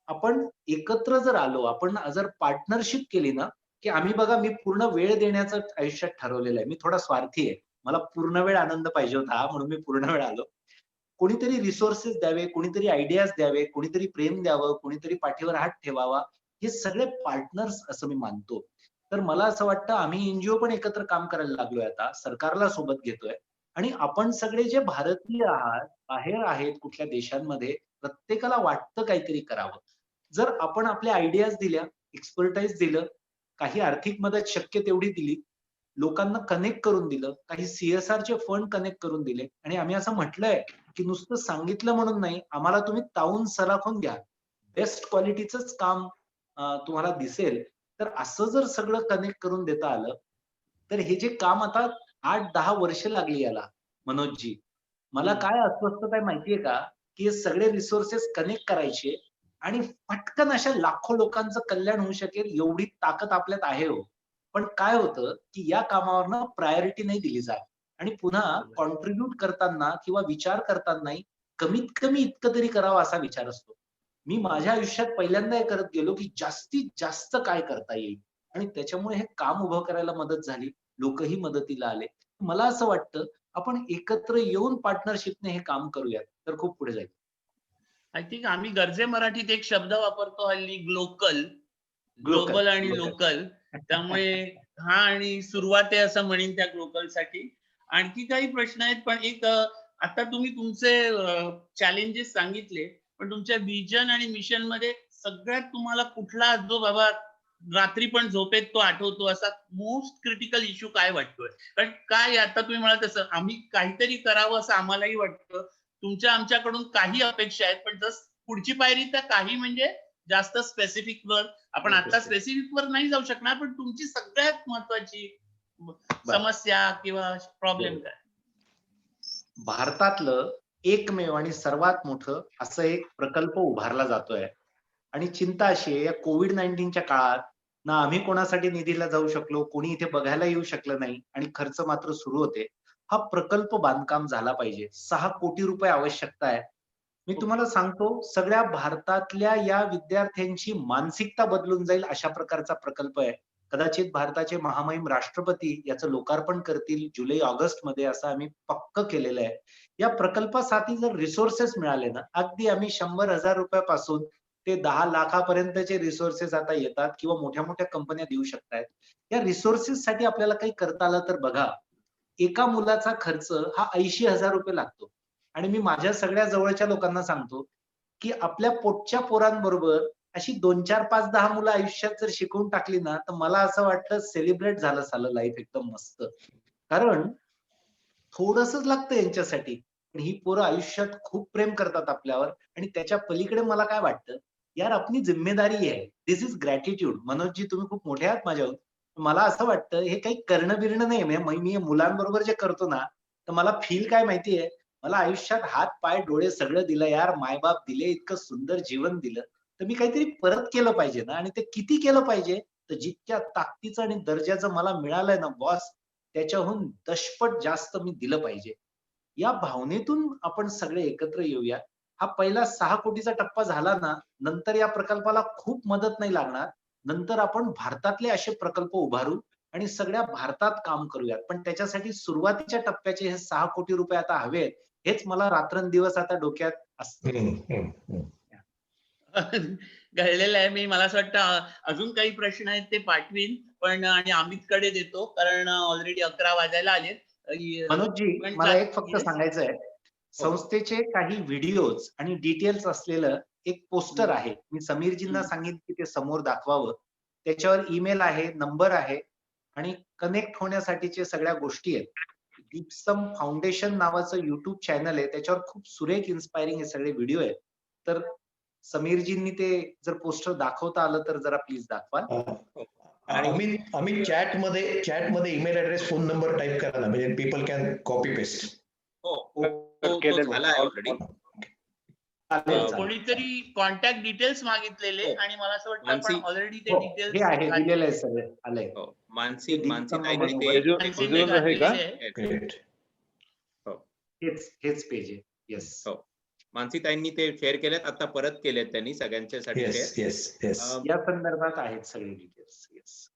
आपण एकत्र जर आलो, आपण जर पार्टनरशिप केली ना, की आम्ही बघा, मी पूर्ण वेळ देण्याचं आयुष्यात ठरवलेलं आहे. मी थोडा स्वार्थी आहे. मला पूर्ण वेळ आनंद पाहिजे होता म्हणून मी पूर्ण वेळ आलो. कोणीतरी रिसोर्सेस द्यावे, कोणीतरी आयडियाज द्यावे, कोणीतरी प्रेम द्यावं, कोणीतरी पाठीवर हात ठेवावा. हे सगळे पार्टनर्स असं मी मानतो. तर मला असं वाटतं आम्ही एनजीओ पण एकत्र काम करायला लागलोय आता, सरकारला सोबत घेतोय आणि आपण सगळे जे भारतीय आहात, बाहेर आहेत कुठल्या देशांमध्ये, प्रत्येकाला वाटतं काहीतरी करावं. जर आपण आपल्या आयडियाज दिल्या, एक्सपर्टाईज दिलं, काही आर्थिक मदत शक्य तेवढी दिली, लोकांना कनेक्ट करून दिलं, काही सीएसआरचे फंड कनेक्ट करून दिले आणि आम्ही असं म्हटलंय की नुसतं सांगितलं म्हणून नाही, आम्हाला तुम्ही तावून सराखून घ्या, बेस्ट क्वालिटीचंच काम तुम्हाला दिसेल. तर असं जर सगळं कनेक्ट करून देता आलं, तर हे जे काम आता 8-10 वर्ष लागली याला मनोजजी. मला काय अस्वस्थता आहे माहितीये का, की हे सगळे रिसोर्सेस कनेक्ट करायचे आणि पटकन अशा लाखो लोकांचं कल्याण होऊ शकेल एवढी ताकद आपल्यात आहे हो. पण काय होतं की या कामावरनं प्रायोरिटी नाही दिली जात आणि पुन्हा कॉन्ट्रीब्युट करताना किंवा विचार करतानाही कमीत कमी इतकं तरी करावं असा विचार असतो. मी माझ्या आयुष्यात पहिल्यांदा हे करत गेलो की जास्तीत जास्त काय करता येईल आणि त्याच्यामुळे हे काम उभं करायला मदत झाली. लोकही मदतीला आले. मला असं वाटतं आपण एकत्र येऊन पार्टनरशिपने हे काम करूयात तर खूप पुढे जाईल. आय थिंक आम्ही गरजे मराठीत एक शब्द वापरतो हल्ली, ग्लोकल, ग्लोबल आणि लोकल. त्यामुळे हा आणि सुरुवात आहे असं म्हणेन त्या ग्लोकलसाठी. आणखी काही प्रश्न आहेत, पण एक आता तुम्ही तुमचे चॅलेंजेस सांगितले, पण तुमच्या विजन आणि मिशन मध्ये सगळ्यात तुम्हाला कुठला जो बाबा रात्री पण झोपेत तो आठवतो असा मोस्ट क्रिटिकल इश्यू काय वाटतोय? कारण काय आता तुम्ही म्हणाल तसं आम्ही काहीतरी करावं असं आम्हालाही वाटतं. तुमच्या आमच्याकडून काही अपेक्षा आहेत, पण जस्ट पुढची पायरी तर काही म्हणजे जास्त स्पेसिफिक वर आपण आता स्पेसिफिक वर नाही जाऊ शकणार, पण तुमची सगळ्यात महत्वाची समस्या किंवा प्रॉब्लेम काय? भारतातलं एकमेव आणि सर्वात मोठं असं एक प्रकल्प उभारला जातोय आणि चिंता अशी आहे, या कोविड-19च्या काळात ना आम्ही कोणासाठी निधीला जाऊ शकलो, कोणी इथे बघायला येऊ शकलं नाही आणि खर्च मात्र सुरू होते. हा प्रकल्प बांधकाम झाला पाहिजे. 6 कोटी रुपये आवश्यकता आहे. मी तुम्हाला सांगतो, सगळ्या भारतातल्या या विद्यार्थ्यांची मानसिकता बदलून जाईल अशा प्रकारचा प्रकल्प आहे. कदाचित भारताचे महामहिम राष्ट्रपती याचं लोकार्पण करतील जुलै-ऑगस्ट मध्ये, असं आम्ही पक्क केलेलं आहे. या प्रकल्पासाठी जर रिसोर्सेस मिळाले ना, अगदी आम्ही 100,000 रुपयापासून ते 10 लाखापर्यंतचे रिसोर्सेस आता येतात किंवा मोठ्या-मोठ्या कंपन्या देऊ शकतायत. या रिसोर्सेससाठी आपल्याला काही करता आलं तर बघा, एका मुलाचा खर्च हा 80,000 रुपये लागतो आणि मी माझ्या सगळ्या जवळच्या लोकांना सांगतो, की आपल्या पोटच्या पोरांबरोबर अशी 2, 4, 5, 10 मुलं आयुष्यात जर शिकवून टाकली ना, तर मला असं वाटतं सेलिब्रेट झालं सालं लाईफ एकदम मस्त. कारण थोडंसंच लागतं यांच्यासाठी. पण ही पोरं आयुष्यात खूप प्रेम करतात आपल्यावर आणि त्याच्या पलीकडे मला काय वाटतं, यार आपली जिम्मेदारी आहे. This is gratitude. मनोजजी तुम्ही खूप मोठे आहात माझ्याहून. मला असं वाटतं हे काही करणं-बिरणं नाही. मी मुलांबरोबर जे करतो ना, तर मला फील काय माहितीये, मला आयुष्यात हात, पाय, डोळे सगळं दिलं यार. माय-बाप दिले, इतकं सुंदर जीवन दिलं. तर मी काहीतरी परत केलं पाहिजे ना आणि ते किती केलं पाहिजे? तर जितक्या ताकदीचं आणि दर्जाचं मला मिळालंय ना बॉस, त्याच्याहून दशपट जास्त मी दिलं पाहिजे. या भावनेतून आपण सगळे एकत्र येऊया. हा पहिला 6 कोटीचा टप्पा झाला ना, नंतर या प्रकल्पाला खूप मदत नाही लागणार. नंतर आपण भारतातले असे प्रकल्प उभारू आणि सगळ्या भारतात काम करूयात. पण त्याच्यासाठी सुरुवातीच्या टप्प्याचे हे 6 कोटी रुपये आता हवेत. हेच मला रात्रंदिवस आता डोक्यात असतं. घडलेलं आहे. मला असं वाटतं अजून काही प्रश्न आहेत ते पाठवीन, पण आणि अमितकडे देतो कारण ऑलरेडी 11 वाजायला आलेत. मनोजजी, पण मला एक फक्त Yes. सांगायचं आहे. संस्थेचे काही व्हिडिओज आणि डिटेल्स असलेलं एक पोस्टर आहे. मी समीरजींना सांगितलं की ते समोर दाखवावं. त्याच्यावर ईमेल आहे, नंबर आहे आणि कनेक्ट होण्यासाठीच्या सगळ्या गोष्टी आहेत. दीपस्तंभ फाउंडेशन नावाचं YouTube चॅनल आहे. त्याच्यावर खूप सुरेख इन्स्पायरिंग हे सगळे व्हिडिओ आहेत. तर समीरजींनी ते जर पोस्टर दाखवता आलं तर जरा प्लीज दाखवा. आम्ही चॅटमध्ये email address, phone number type करा ना, म्हणजे पीपल कॅन कॉपी पेस्ट. तो झाला आहे ऑलरेडी. कोणीतरी कॉन्टॅक्ट डिटेल्स मागितलेले आणि मला असं वाटतं आपण ऑलरेडी ते हे डिटेल्स आहे, दिलेलं आहे सगळं आलंय. मानसी दीपस्तंभ ताईंनी उज्ज्वल आहे का? हेच पेज आहे. येस. मानसी ताईंनी ते शेअर केलेत, आता परत केलेत त्यांनी सगळ्यांच्यासाठी शेअर. या संदर्भात आहेत सगळे डिटेल्स. येस.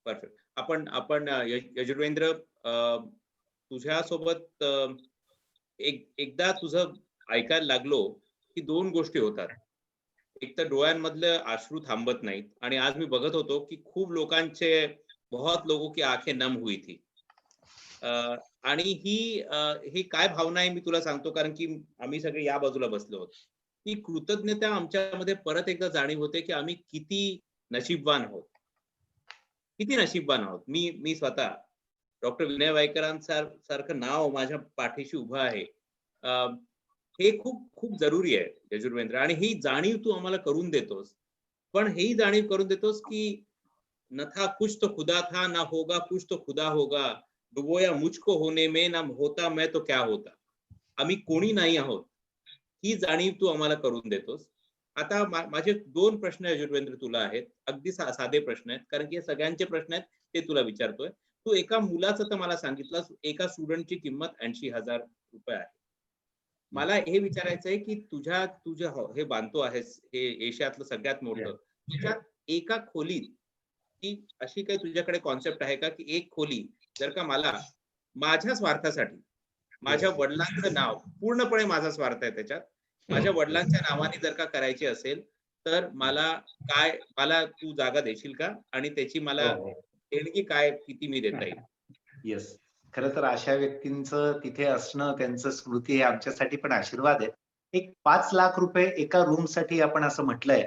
परफेक्ट. आपण यजुर्वेंद्र, तुझ्यासोबत एकदा तुझं ऐकायला लागलो की 2 गोष्टी होतात. एक तर डोळ्यांमधलं अश्रू थांबत नाहीत आणि आज मी बघत होतो की खूप लोकांचे, बहुत लोगों की आंखें नम हुई थी. आणि ही काय भावना आहे मी तुला सांगतो, कारण की आम्ही सगळे या बाजूला बसलो आहोत. ही कृतज्ञता आमच्यामध्ये परत एकदा जाणीव होते की आम्ही किती नशीबवान आहोत, किती नशीबवान आहोत. मी स्वतः डॉक्टर विनय वायकरांसारखं नाव माझ्या पाठीशी उभं आहे. हे खूप खूप जरुरी आहे यजुर्वेंद्र, आणि ही जाणीव तू आम्हाला करून देतोस. पण ही जाणीव करून देतोस की न था कुछ तो खुदा था, ना होगा कुछ तो खुदा होगा, डुबोया मुझको होने में, ना होता मैं तो क्या होता. आम्ही कोणी नाही आहोत, ही जाणीव तू आम्हाला करून देतोस. आता माझे 2 प्रश्न यजुर्वेंद्र तुला आहेत. अगदी साधे प्रश्न आहेत, कारण की हे सगळ्यांचे प्रश्न आहेत, ते तुला विचारतोय. तू एका मुलाचं तर मला सांगितलं, एका स्टुडंटची किंमत 80,000 रुपये आहे. मला हे विचारायचं आहे की तुझ्या हे बांधतो आहेस, हे एशियातलं सगळ्यात मोठं, तुझ्या एका खोलीत की अशी काही तुझ्याकडे कॉन्सेप्ट आहे का की एक खोली जर का मला माझ्या स्वार्थासाठी, माझ्या वडिलांचं नाव, पूर्णपणे माझा स्वार्थ आहे त्याच्यात, माझ्या वडिलांच्या नावाने जर का करायची असेल तर मला तू जागा देशील का, आणि त्याची मला देणगी काय, किती मी देता येईल? येस. खरं तर अशा व्यक्तींचं तिथे असणं, त्यांचं स्मृती हे आमच्यासाठी पण आशीर्वाद आहे. एक 5 लाख रुपये एका रूमसाठी आपण असं म्हटलंय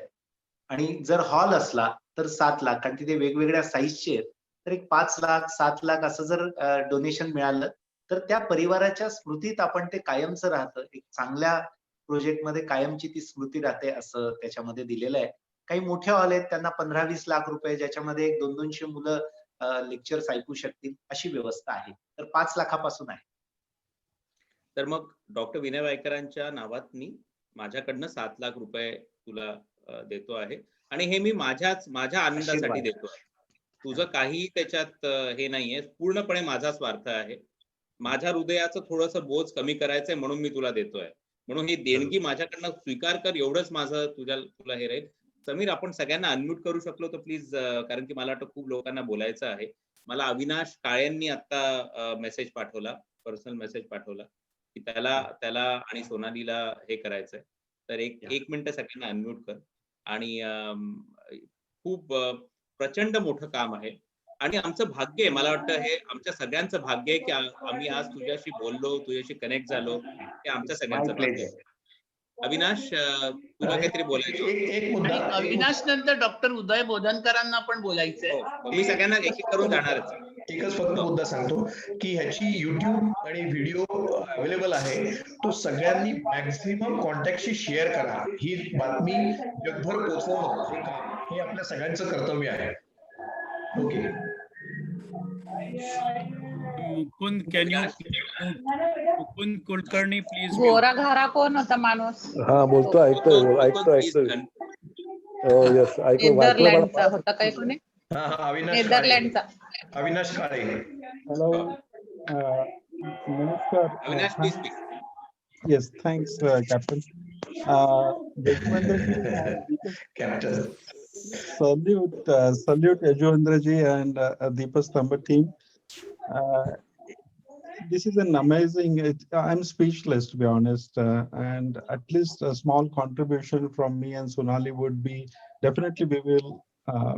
आणि जर हॉल असला तर 7 लाख, कारण तिथे वेगवेगळ्या साईजचे आहेत. तर एक 5 लाख 7 लाख असं जर डोनेशन मिळालं तर त्या परिवाराच्या स्मृतीत आपण ते कायमचं राहतं. एक चांगल्या प्रोजेक्टमध्ये कायमची ती स्मृती राहते असं त्याच्यामध्ये दिलेलं आहे. काही मोठे हॉल आहेत त्यांना 15-20 लाख रुपये, ज्याच्यामध्ये एक 200-200 मुलं लेक्चर्स ऐकू शकतील अशी व्यवस्था आहे. तर 5 लाखापासून आहे. तर मग डॉक्टर विनय वायकरांच्या नावात मी माझ्याकडनं 7 लाख रुपये तुला देतो आहे आणि हे मी माझ्या आनंदासाठी आशीर्वाद. देतो आहे. तुझं काही त्याच्यात हे नाहीये, पूर्णपणे माझा स्वार्थ आहे. माझ्या हृदयाचं थोडंसं बोज कमी करायचंय म्हणून मी तुला देतोय. म्हणून ही देणगी माझ्याकडनं स्वीकार कर, एवढंच माझं तुला हे राहील. समीर, आपण सगळ्यांना अनम्यूट करू शकलो तर प्लीज, कारण की मला वाटतं खूप लोकांना बोलायचं आहे. मला अविनाश काळेंनी आता मेसेज पाठवला, पर्सनल मेसेज पाठवला की त्याला आणि सोनालीला हे करायचंय. तर एक मिनिट सगळ्यांना अनम्यूट कर. आणि खूप प्रचंड मोठं काम आहे आणि आमचं भाग्य आहे, मला वाटतं हे आमच्या सगळ्यांचं भाग्य आहे की आम्ही आज तुझ्याशी बोललो, तुझ्याशी कनेक्ट झालो. हे आमच्या सगळ्यांचं भाग्य आहे. अविनाश, तुला काहीतरी बोलायचं? एक मुद्दा. अविनाश नंतर डॉक्टर उदय बोधनकरांना पण बोलायचंय. मी सगळ्यांना एक एक करून जाणारच. एकच फक्त मुद्दा सांगतो की ह्याची YouTube आणि व्हिडिओ अवेलेबल आहे. तो सगळ्यांनी मॅक्झिमम कॉन्टॅक्टशी शेअर करा. ही बातमी जगभर पोहोचवणं हे काम हे आपल्या सगळ्यांचं कर्तव्य आहे. Okay. Mukund, can you Mukund Kulkarni please? गोरा घारा कोण होता माणूस? हा बोलतो, ऐकतो. यस, ऐकतो. नेदरलँडचा होता काय कोणी? नेदरलँडचा नेदरलँडचा. अविनाश काळे. Hello. Namaskar. Avinash, please speak. Yes, thanks, Captain. Captain. Salute Yajuvendra ji and Deepastamba team. This is an amazing. I'm speechless, to be honest. And at least a small contribution from me and Sonali would be definitely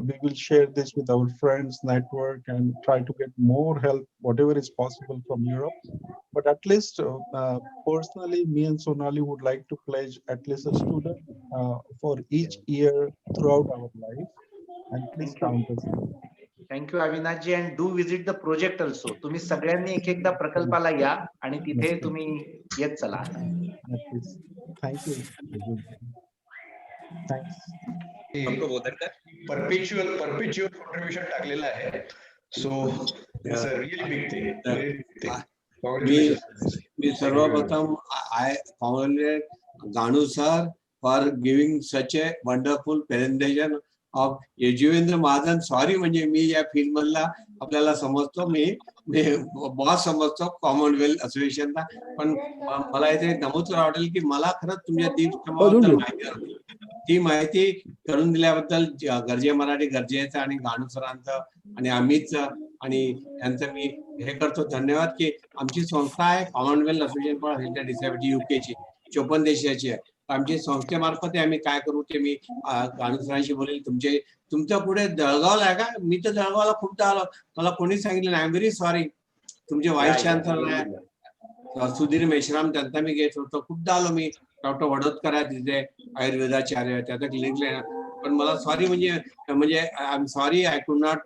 we will share this with our friends network and try to get more help, whatever is possible from Europe. But at least personally, me and Sonali would like to pledge at least a student for each year throughout our life. And please count us. Thank you Avinashji, and do visit the project also. तुम्ही सगळ्यांनी एकदा प्रकल्पाला या आणि तिथे तुम्ही येत चला. थँक्यू. थँक्स. परपेच्युअल कॉन्ट्रीब्युशन टाकलेलं आहे. So it's a really big thing. मी सर्वप्रथम I congratulate Ganu sir for giving such a wonderful presentation of Yajuvendra Mahajan. Sorry, म्हणजे मी या फील्ड मधला आपल्याला समजतो, मी बॉस समजतो कॉमनवेल्थ असोसिएशनचा, पण मला इथे नमूद करावं वाटेल की मला खरंच तुमच्या दीपस्तंभाबद्दल माहिती होती. ती माहिती करून दिल्याबद्दल गरजे मराठी गरजेचं आणि गानू सरांचं आणि अमितचं आणि त्यांचं मी हे करतो धन्यवाद. की आमची संस्था आहे Commonwealth Association for Health and Disability युकेची, 54 देशाची आहे. आमच्या संस्थेमार्फत आम्ही काय करू ते मी गानू सरांशी बोलेल. तुमच्या पुढे जळगावला आहे का? मी तर जळगावला खूपदा आलो, मला कोणी सांगितलं नाही. I am very sorry. तुमचे व्हाईस चान्सलर आहे सुधीर मेश्राम, त्यांचा मी घेत होतो. खूपदा आलो मी. डॉक्टर वडोदकर आहे तिथे आयुर्वेदाचार्य, त्याचा क्लिनिक. पण मला सॉरी म्हणजे I am sorry, I could not.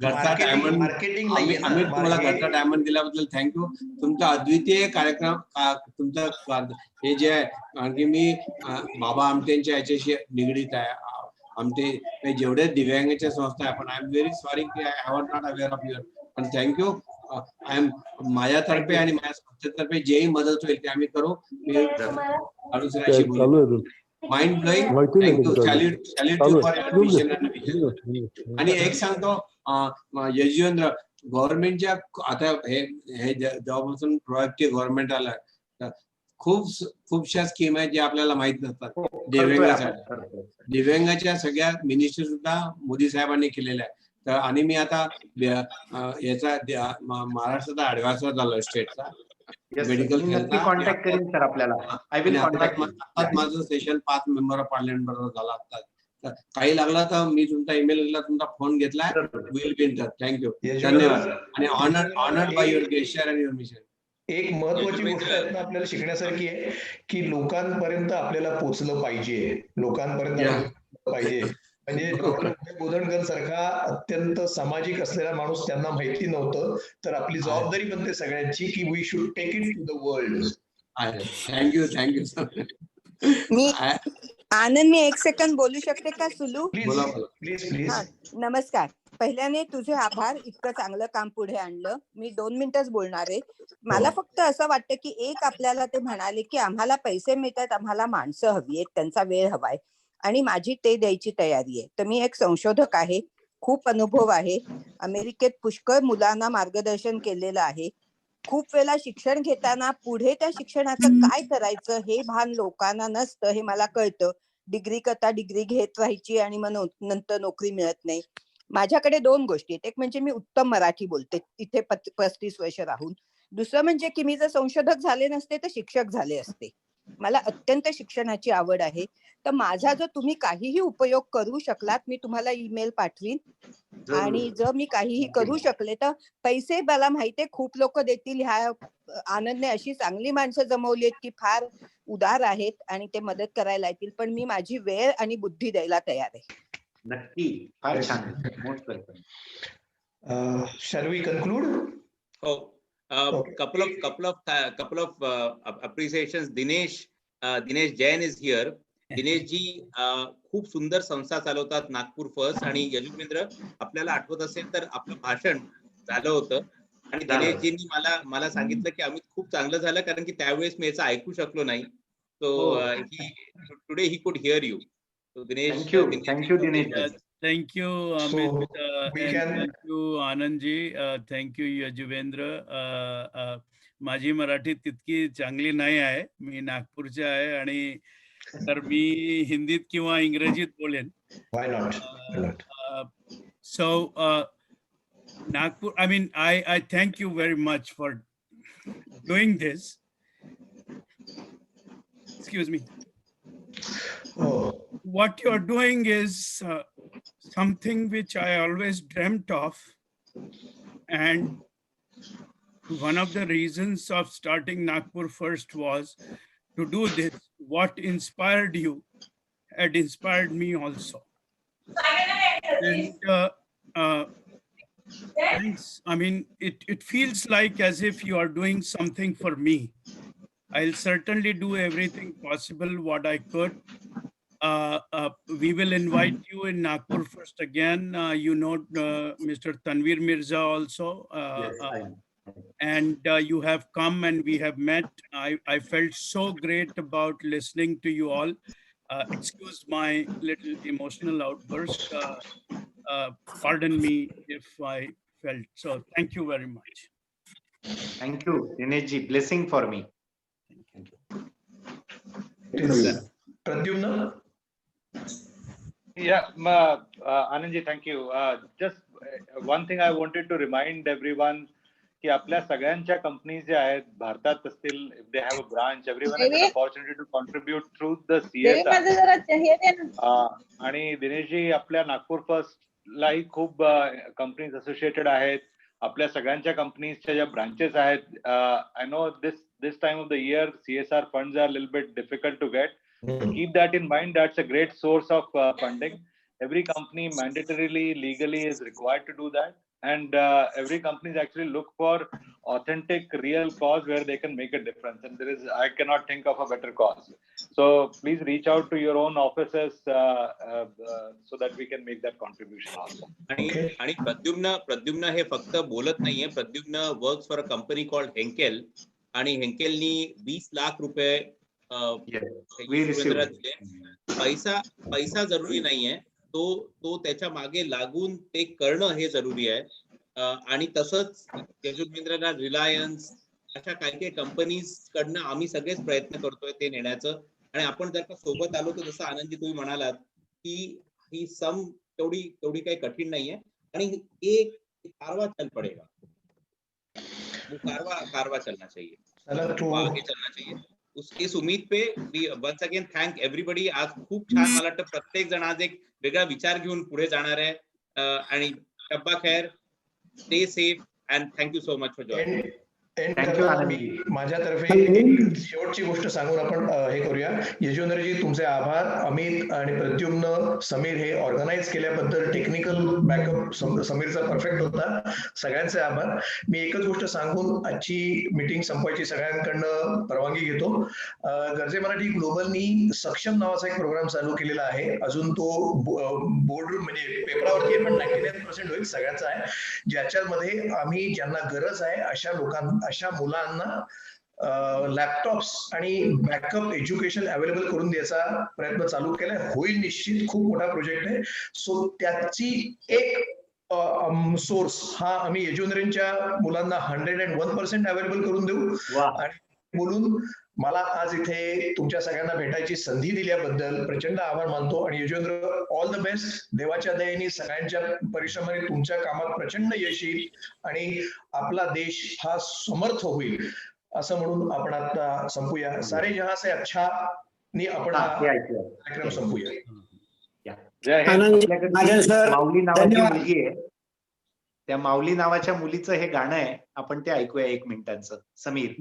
घरचा डायमंड आम्ही तुम्हाला घरचा डायमंड दिल्याबद्दल थँक्यू. तुमचा अद्वितीय कार्यक्रम, तुमचं हे जे आहे, कारण की मी बाबा आमटेंच्या याच्याशी निगडीत आहे. आमटे जेवढे दिव्यांगाच्या संस्था आहे, पण आय एम व्हेरी सॉरी की I was not aware of your. पण थँक्यू. आय एम माझ्यातर्फे आणि माझ्या संस्थेतर्फे जेही मदत होईल ते आम्ही करू. मी अनुसराशी बोलू. Mind blowing. Thank you. Salute you for your vision and vision. आणि एक सांगतो यजुवेंद्र, गव्हर्नमेंटच्या आता हे जेव्हापासून प्रोएक्टिव्ह गव्हर्नमेंट आलं, खूपशा स्कीम आहेत ज्या आपल्याला माहित नसतात दिव्यांगासाठी. दिव्यांगाच्या सगळ्या मिनिस्ट्री सुद्धा मोदी साहेबांनी केलेल्या आहे. तर आणि मी आता याचा महाराष्ट्राचा ऍडव्हान्सर झालो स्टेटचा मेडिकल कॉन्टॅक्ट करेन सर आपल्याला. I will contact. माझं सेशन 5 मेंबर ऑफ पार्लिमेंट बरोबर झाला आता. काही लागला तर मी तुमचा ईमेल घेतला, तुमचा फोन घेतलाय. Will be in touch. Thank you. धन्यवाद. आणि honoured by your gesture and your mission. एक महत्वाची गोष्ट यातनं आपल्याला शिकण्यासारखी आहे की लोकांपर्यंत आपल्याला पोहोचलं पाहिजे, लोकांपर्यंत आपल्याला पोहोचलं पाहिजे. म्हणजे डॉक्टर उदय बोधनकर सारखा अत्यंत सामाजिक असलेला माणूस त्यांना माहिती नव्हतं, तर आपली जबाबदारी बनते सगळ्यांची की we should take it to the world. Thank you sir. मी आनंद, मी एक सेकंद बोलू शकते का सुलू? Please please. नमस्कार. पहिल्याने तुझे आभार, इतकं चांगलं काम पुढे आणलं. मी 2 मिनिटच बोलणार आहे. मला फक्त असं वाटतं की एक आपल्याला ते म्हणाले की आम्हाला पैसे मिळतात, आम्हाला माणसं हवी आहेत, त्यांचा वेळ हवाय आणि माझी ते द्यायची तयारी आहे. तर मी एक संशोधक आहे, खूप अनुभव आहे, अमेरिकेत पुष्कळ मुलांना मार्गदर्शन केलेलं आहे. खूप वेळा शिक्षण घेताना पुढे त्या शिक्षणाचं काय करायचं हे भान लोकांना नसतं, हे मला कळतं. डिग्री करता डिग्री घेत राहायची आणि मग नंतर नोकरी मिळत नाही. माझ्याकडे 2 गोष्टी आहेत. एक म्हणजे मी उत्तम मराठी बोलते इथे 35 वर्ष राहून. दुसरं म्हणजे की मी जर संशोधक झाले नसते तर शिक्षक झाले असते. मला अत्यंत शिक्षणाची आवड आहे. तर माझा जर तुम्ही काहीही उपयोग करू शकलात, मी तुम्हाला ईमेल पाठवीन आणि जर मी काहीही करू शकले तर पैसे मला माहितीये खूप लोक देतील. ह्या आनंदने अशी चांगली माणसं जमवली आहेत की फार उदार आहेत आणि ते मदत करायला येतील, पण मी माझी वेळ आणि बुद्धी द्यायला तयार आहे. नक्की, फार छान. Most welcome. Shall we conclude? Oh, couple of appreciations. Dinesh Jain is here. Dinesh ji खूप सुंदर संस्था चालवतात, नागपूर फर्स्ट. आणि यजुवेंद्र, आपल्याला आठवत असेल तर आपलं भाषण झालं होतं आणि दिनेशजींनी मला सांगितलं की अमित खूप चांगलं झालं, कारण की त्यावेळेस मी याचं ऐकू शकलो नाही. So today he could here you. So Dinesh, thank you Dinesh. Thank you, Amit. Thank you, Anandji. Thank you, Yajuvendra. माझी मराठी तितकी चांगली नाही आहे. मी नागपूरचे आहे आणि तर मी हिंदीत किंवा इंग्रजीत बोलेन. Why not? So, Nagpur, I mean, I thank you very much for doing this. Excuse me. What you're doing is something which I always dreamt of, and one of the reasons of starting Nagpur First was to do this. What inspired you had inspired me also. And thanks. I mean, it feels like as if you are doing something for me. I'll certainly do everything possible what I could. We will invite you in Nagpur First again. You know Mr. Tanvir Mirza also. And you have come and we have met. I felt so great about listening to you all. Excuse my little emotional outburst. Pardon me if I felt so. Thank you very much. Thank you Dinesh ji. Blessing for me. Pradyumna? Yeah, Anandji, thank you. Just one thing I wanted to remind everyone की आपल्या सगळ्यांच्या companies ज्या आहेत भारतात असतील, if they have a branch, everyone has an opportunity to contribute through the CSR. आणि दिनेशजी, आपल्या Nagpur first लाही खूप कंपनीज असोसिएटेड आहेत. आपल्या सगळ्यांच्या कंपनीजच्या ज्या ब्रांचेस आहेत, I know this time of the year CSR funds are a little bit difficult to get. Keep that in mind. That's a great source of funding. Every company mandatorily, legally is required to do that. And every company actually look for authentic, real cause where they can make a difference. And I cannot think of a better cause. So please reach out to your own offices so that we can make that contribution also. आणि प्रद्युम्न हे फक्त बोलत नाहीये. Pradyumna works for a company called Henkel. आणि हेंकेलनी 20 लाख रुपये पैसा जरुरी नाहीये, तो त्याच्या मागे लागून ते करणं हे जरुरी आहे. आणि तसंच यजुवेंद्रला रिलायन्स अशा काही कंपनीज कडनं आम्ही सगळेच प्रयत्न करतोय ते नेण्याचं. आणि आपण जर का सोबत आलो तर जसं आनंदजी तुम्ही म्हणालात की ही सम तेवढी काही कठीण नाहीये आणि एक कारवा चल पडेगा, कारवा चलना चाहिए, आगे चलना चाहिए. इस उम्मीद पे we once again thank everybody. आज खूप छान, मला वाटतं प्रत्येक जण आज एक वेगळा विचार घेऊन पुढे जाणार आहे. आणि शब्बा खैर, stay safe and thank you so much for joining. End thank you करताना आनंद. मी माझ्यातर्फे एक शेवटची गोष्ट सांगून आपण हे करूया. यजवेंद्रजी तुमचे आभार. अमित आणि प्रद्युम्न, समीर हे ऑर्गनाईज केल्याबद्दल, टेक्निकल बॅकअप समीरचा परफेक्ट होता. सगळ्यांचे आभार. मी एकच गोष्ट सांगून आजची मीटिंग संपवायची सगळ्यांकडनं परवानगी घेतो. गरजे मराठी ग्लोबलनी सक्षम नावाचा एक प्रोग्राम चालू केलेला आहे. अजून तो बोर्ड म्हणजे पेपरावरती आहे, पण 99% होईल सगळ्याचा आहे, ज्याच्यामध्ये आम्ही ज्यांना गरज आहे अशा मुलांना लॅपटॉप्स आणि बॅकअप एज्युकेशन अवेलेबल करून द्यायचा प्रयत्न चालू केलाय. होईल निश्चित, खूप मोठा प्रोजेक्ट आहे. सो त्याची एक सोर्स हा आम्ही यजुवेंद्रच्या मुलांना 101% अवेलेबल करून देऊ. आणि बोलून मला आज इथे तुमच्या सगळ्यांना भेटायची संधी दिल्याबद्दल प्रचंड आभार मानतो. आणि यजुवेंद्र, ऑल द बेस्ट. देवाच्या दयेने सगळ्यांच्या परिश्रमाने तुमच्या कामात प्रचंड यश येईल आणि आपला देश हा समर्थ होईल असं म्हणून आपण आता संपूया. सारे जहां से अच्छा नी आपण हा कार्यक्रम संपूया. माऊली नावाची मुलगी आहे, त्या माऊली नावाच्या मुलीचं हे गाणं आहे, आपण ते ऐकूया 1 मिनिटाचं. समीर.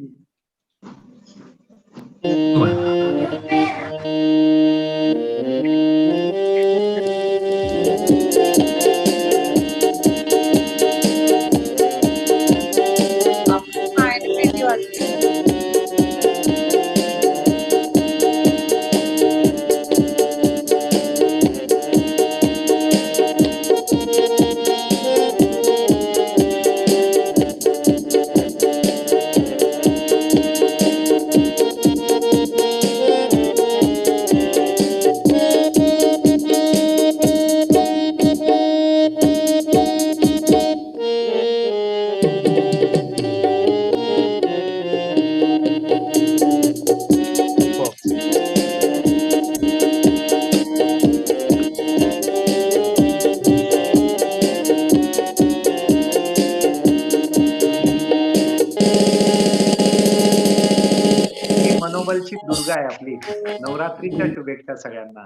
मनोबलची दुर्गा आहे आपली. नवरात्रीच्या शुभेच्छा सगळ्यांना.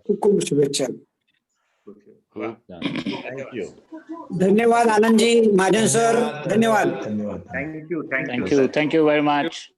खूप खूप शुभेच्छा. थँक्यू. धन्यवाद आनंदजी, महाजन सर. धन्यवाद. थँक्यू. Thank you very much.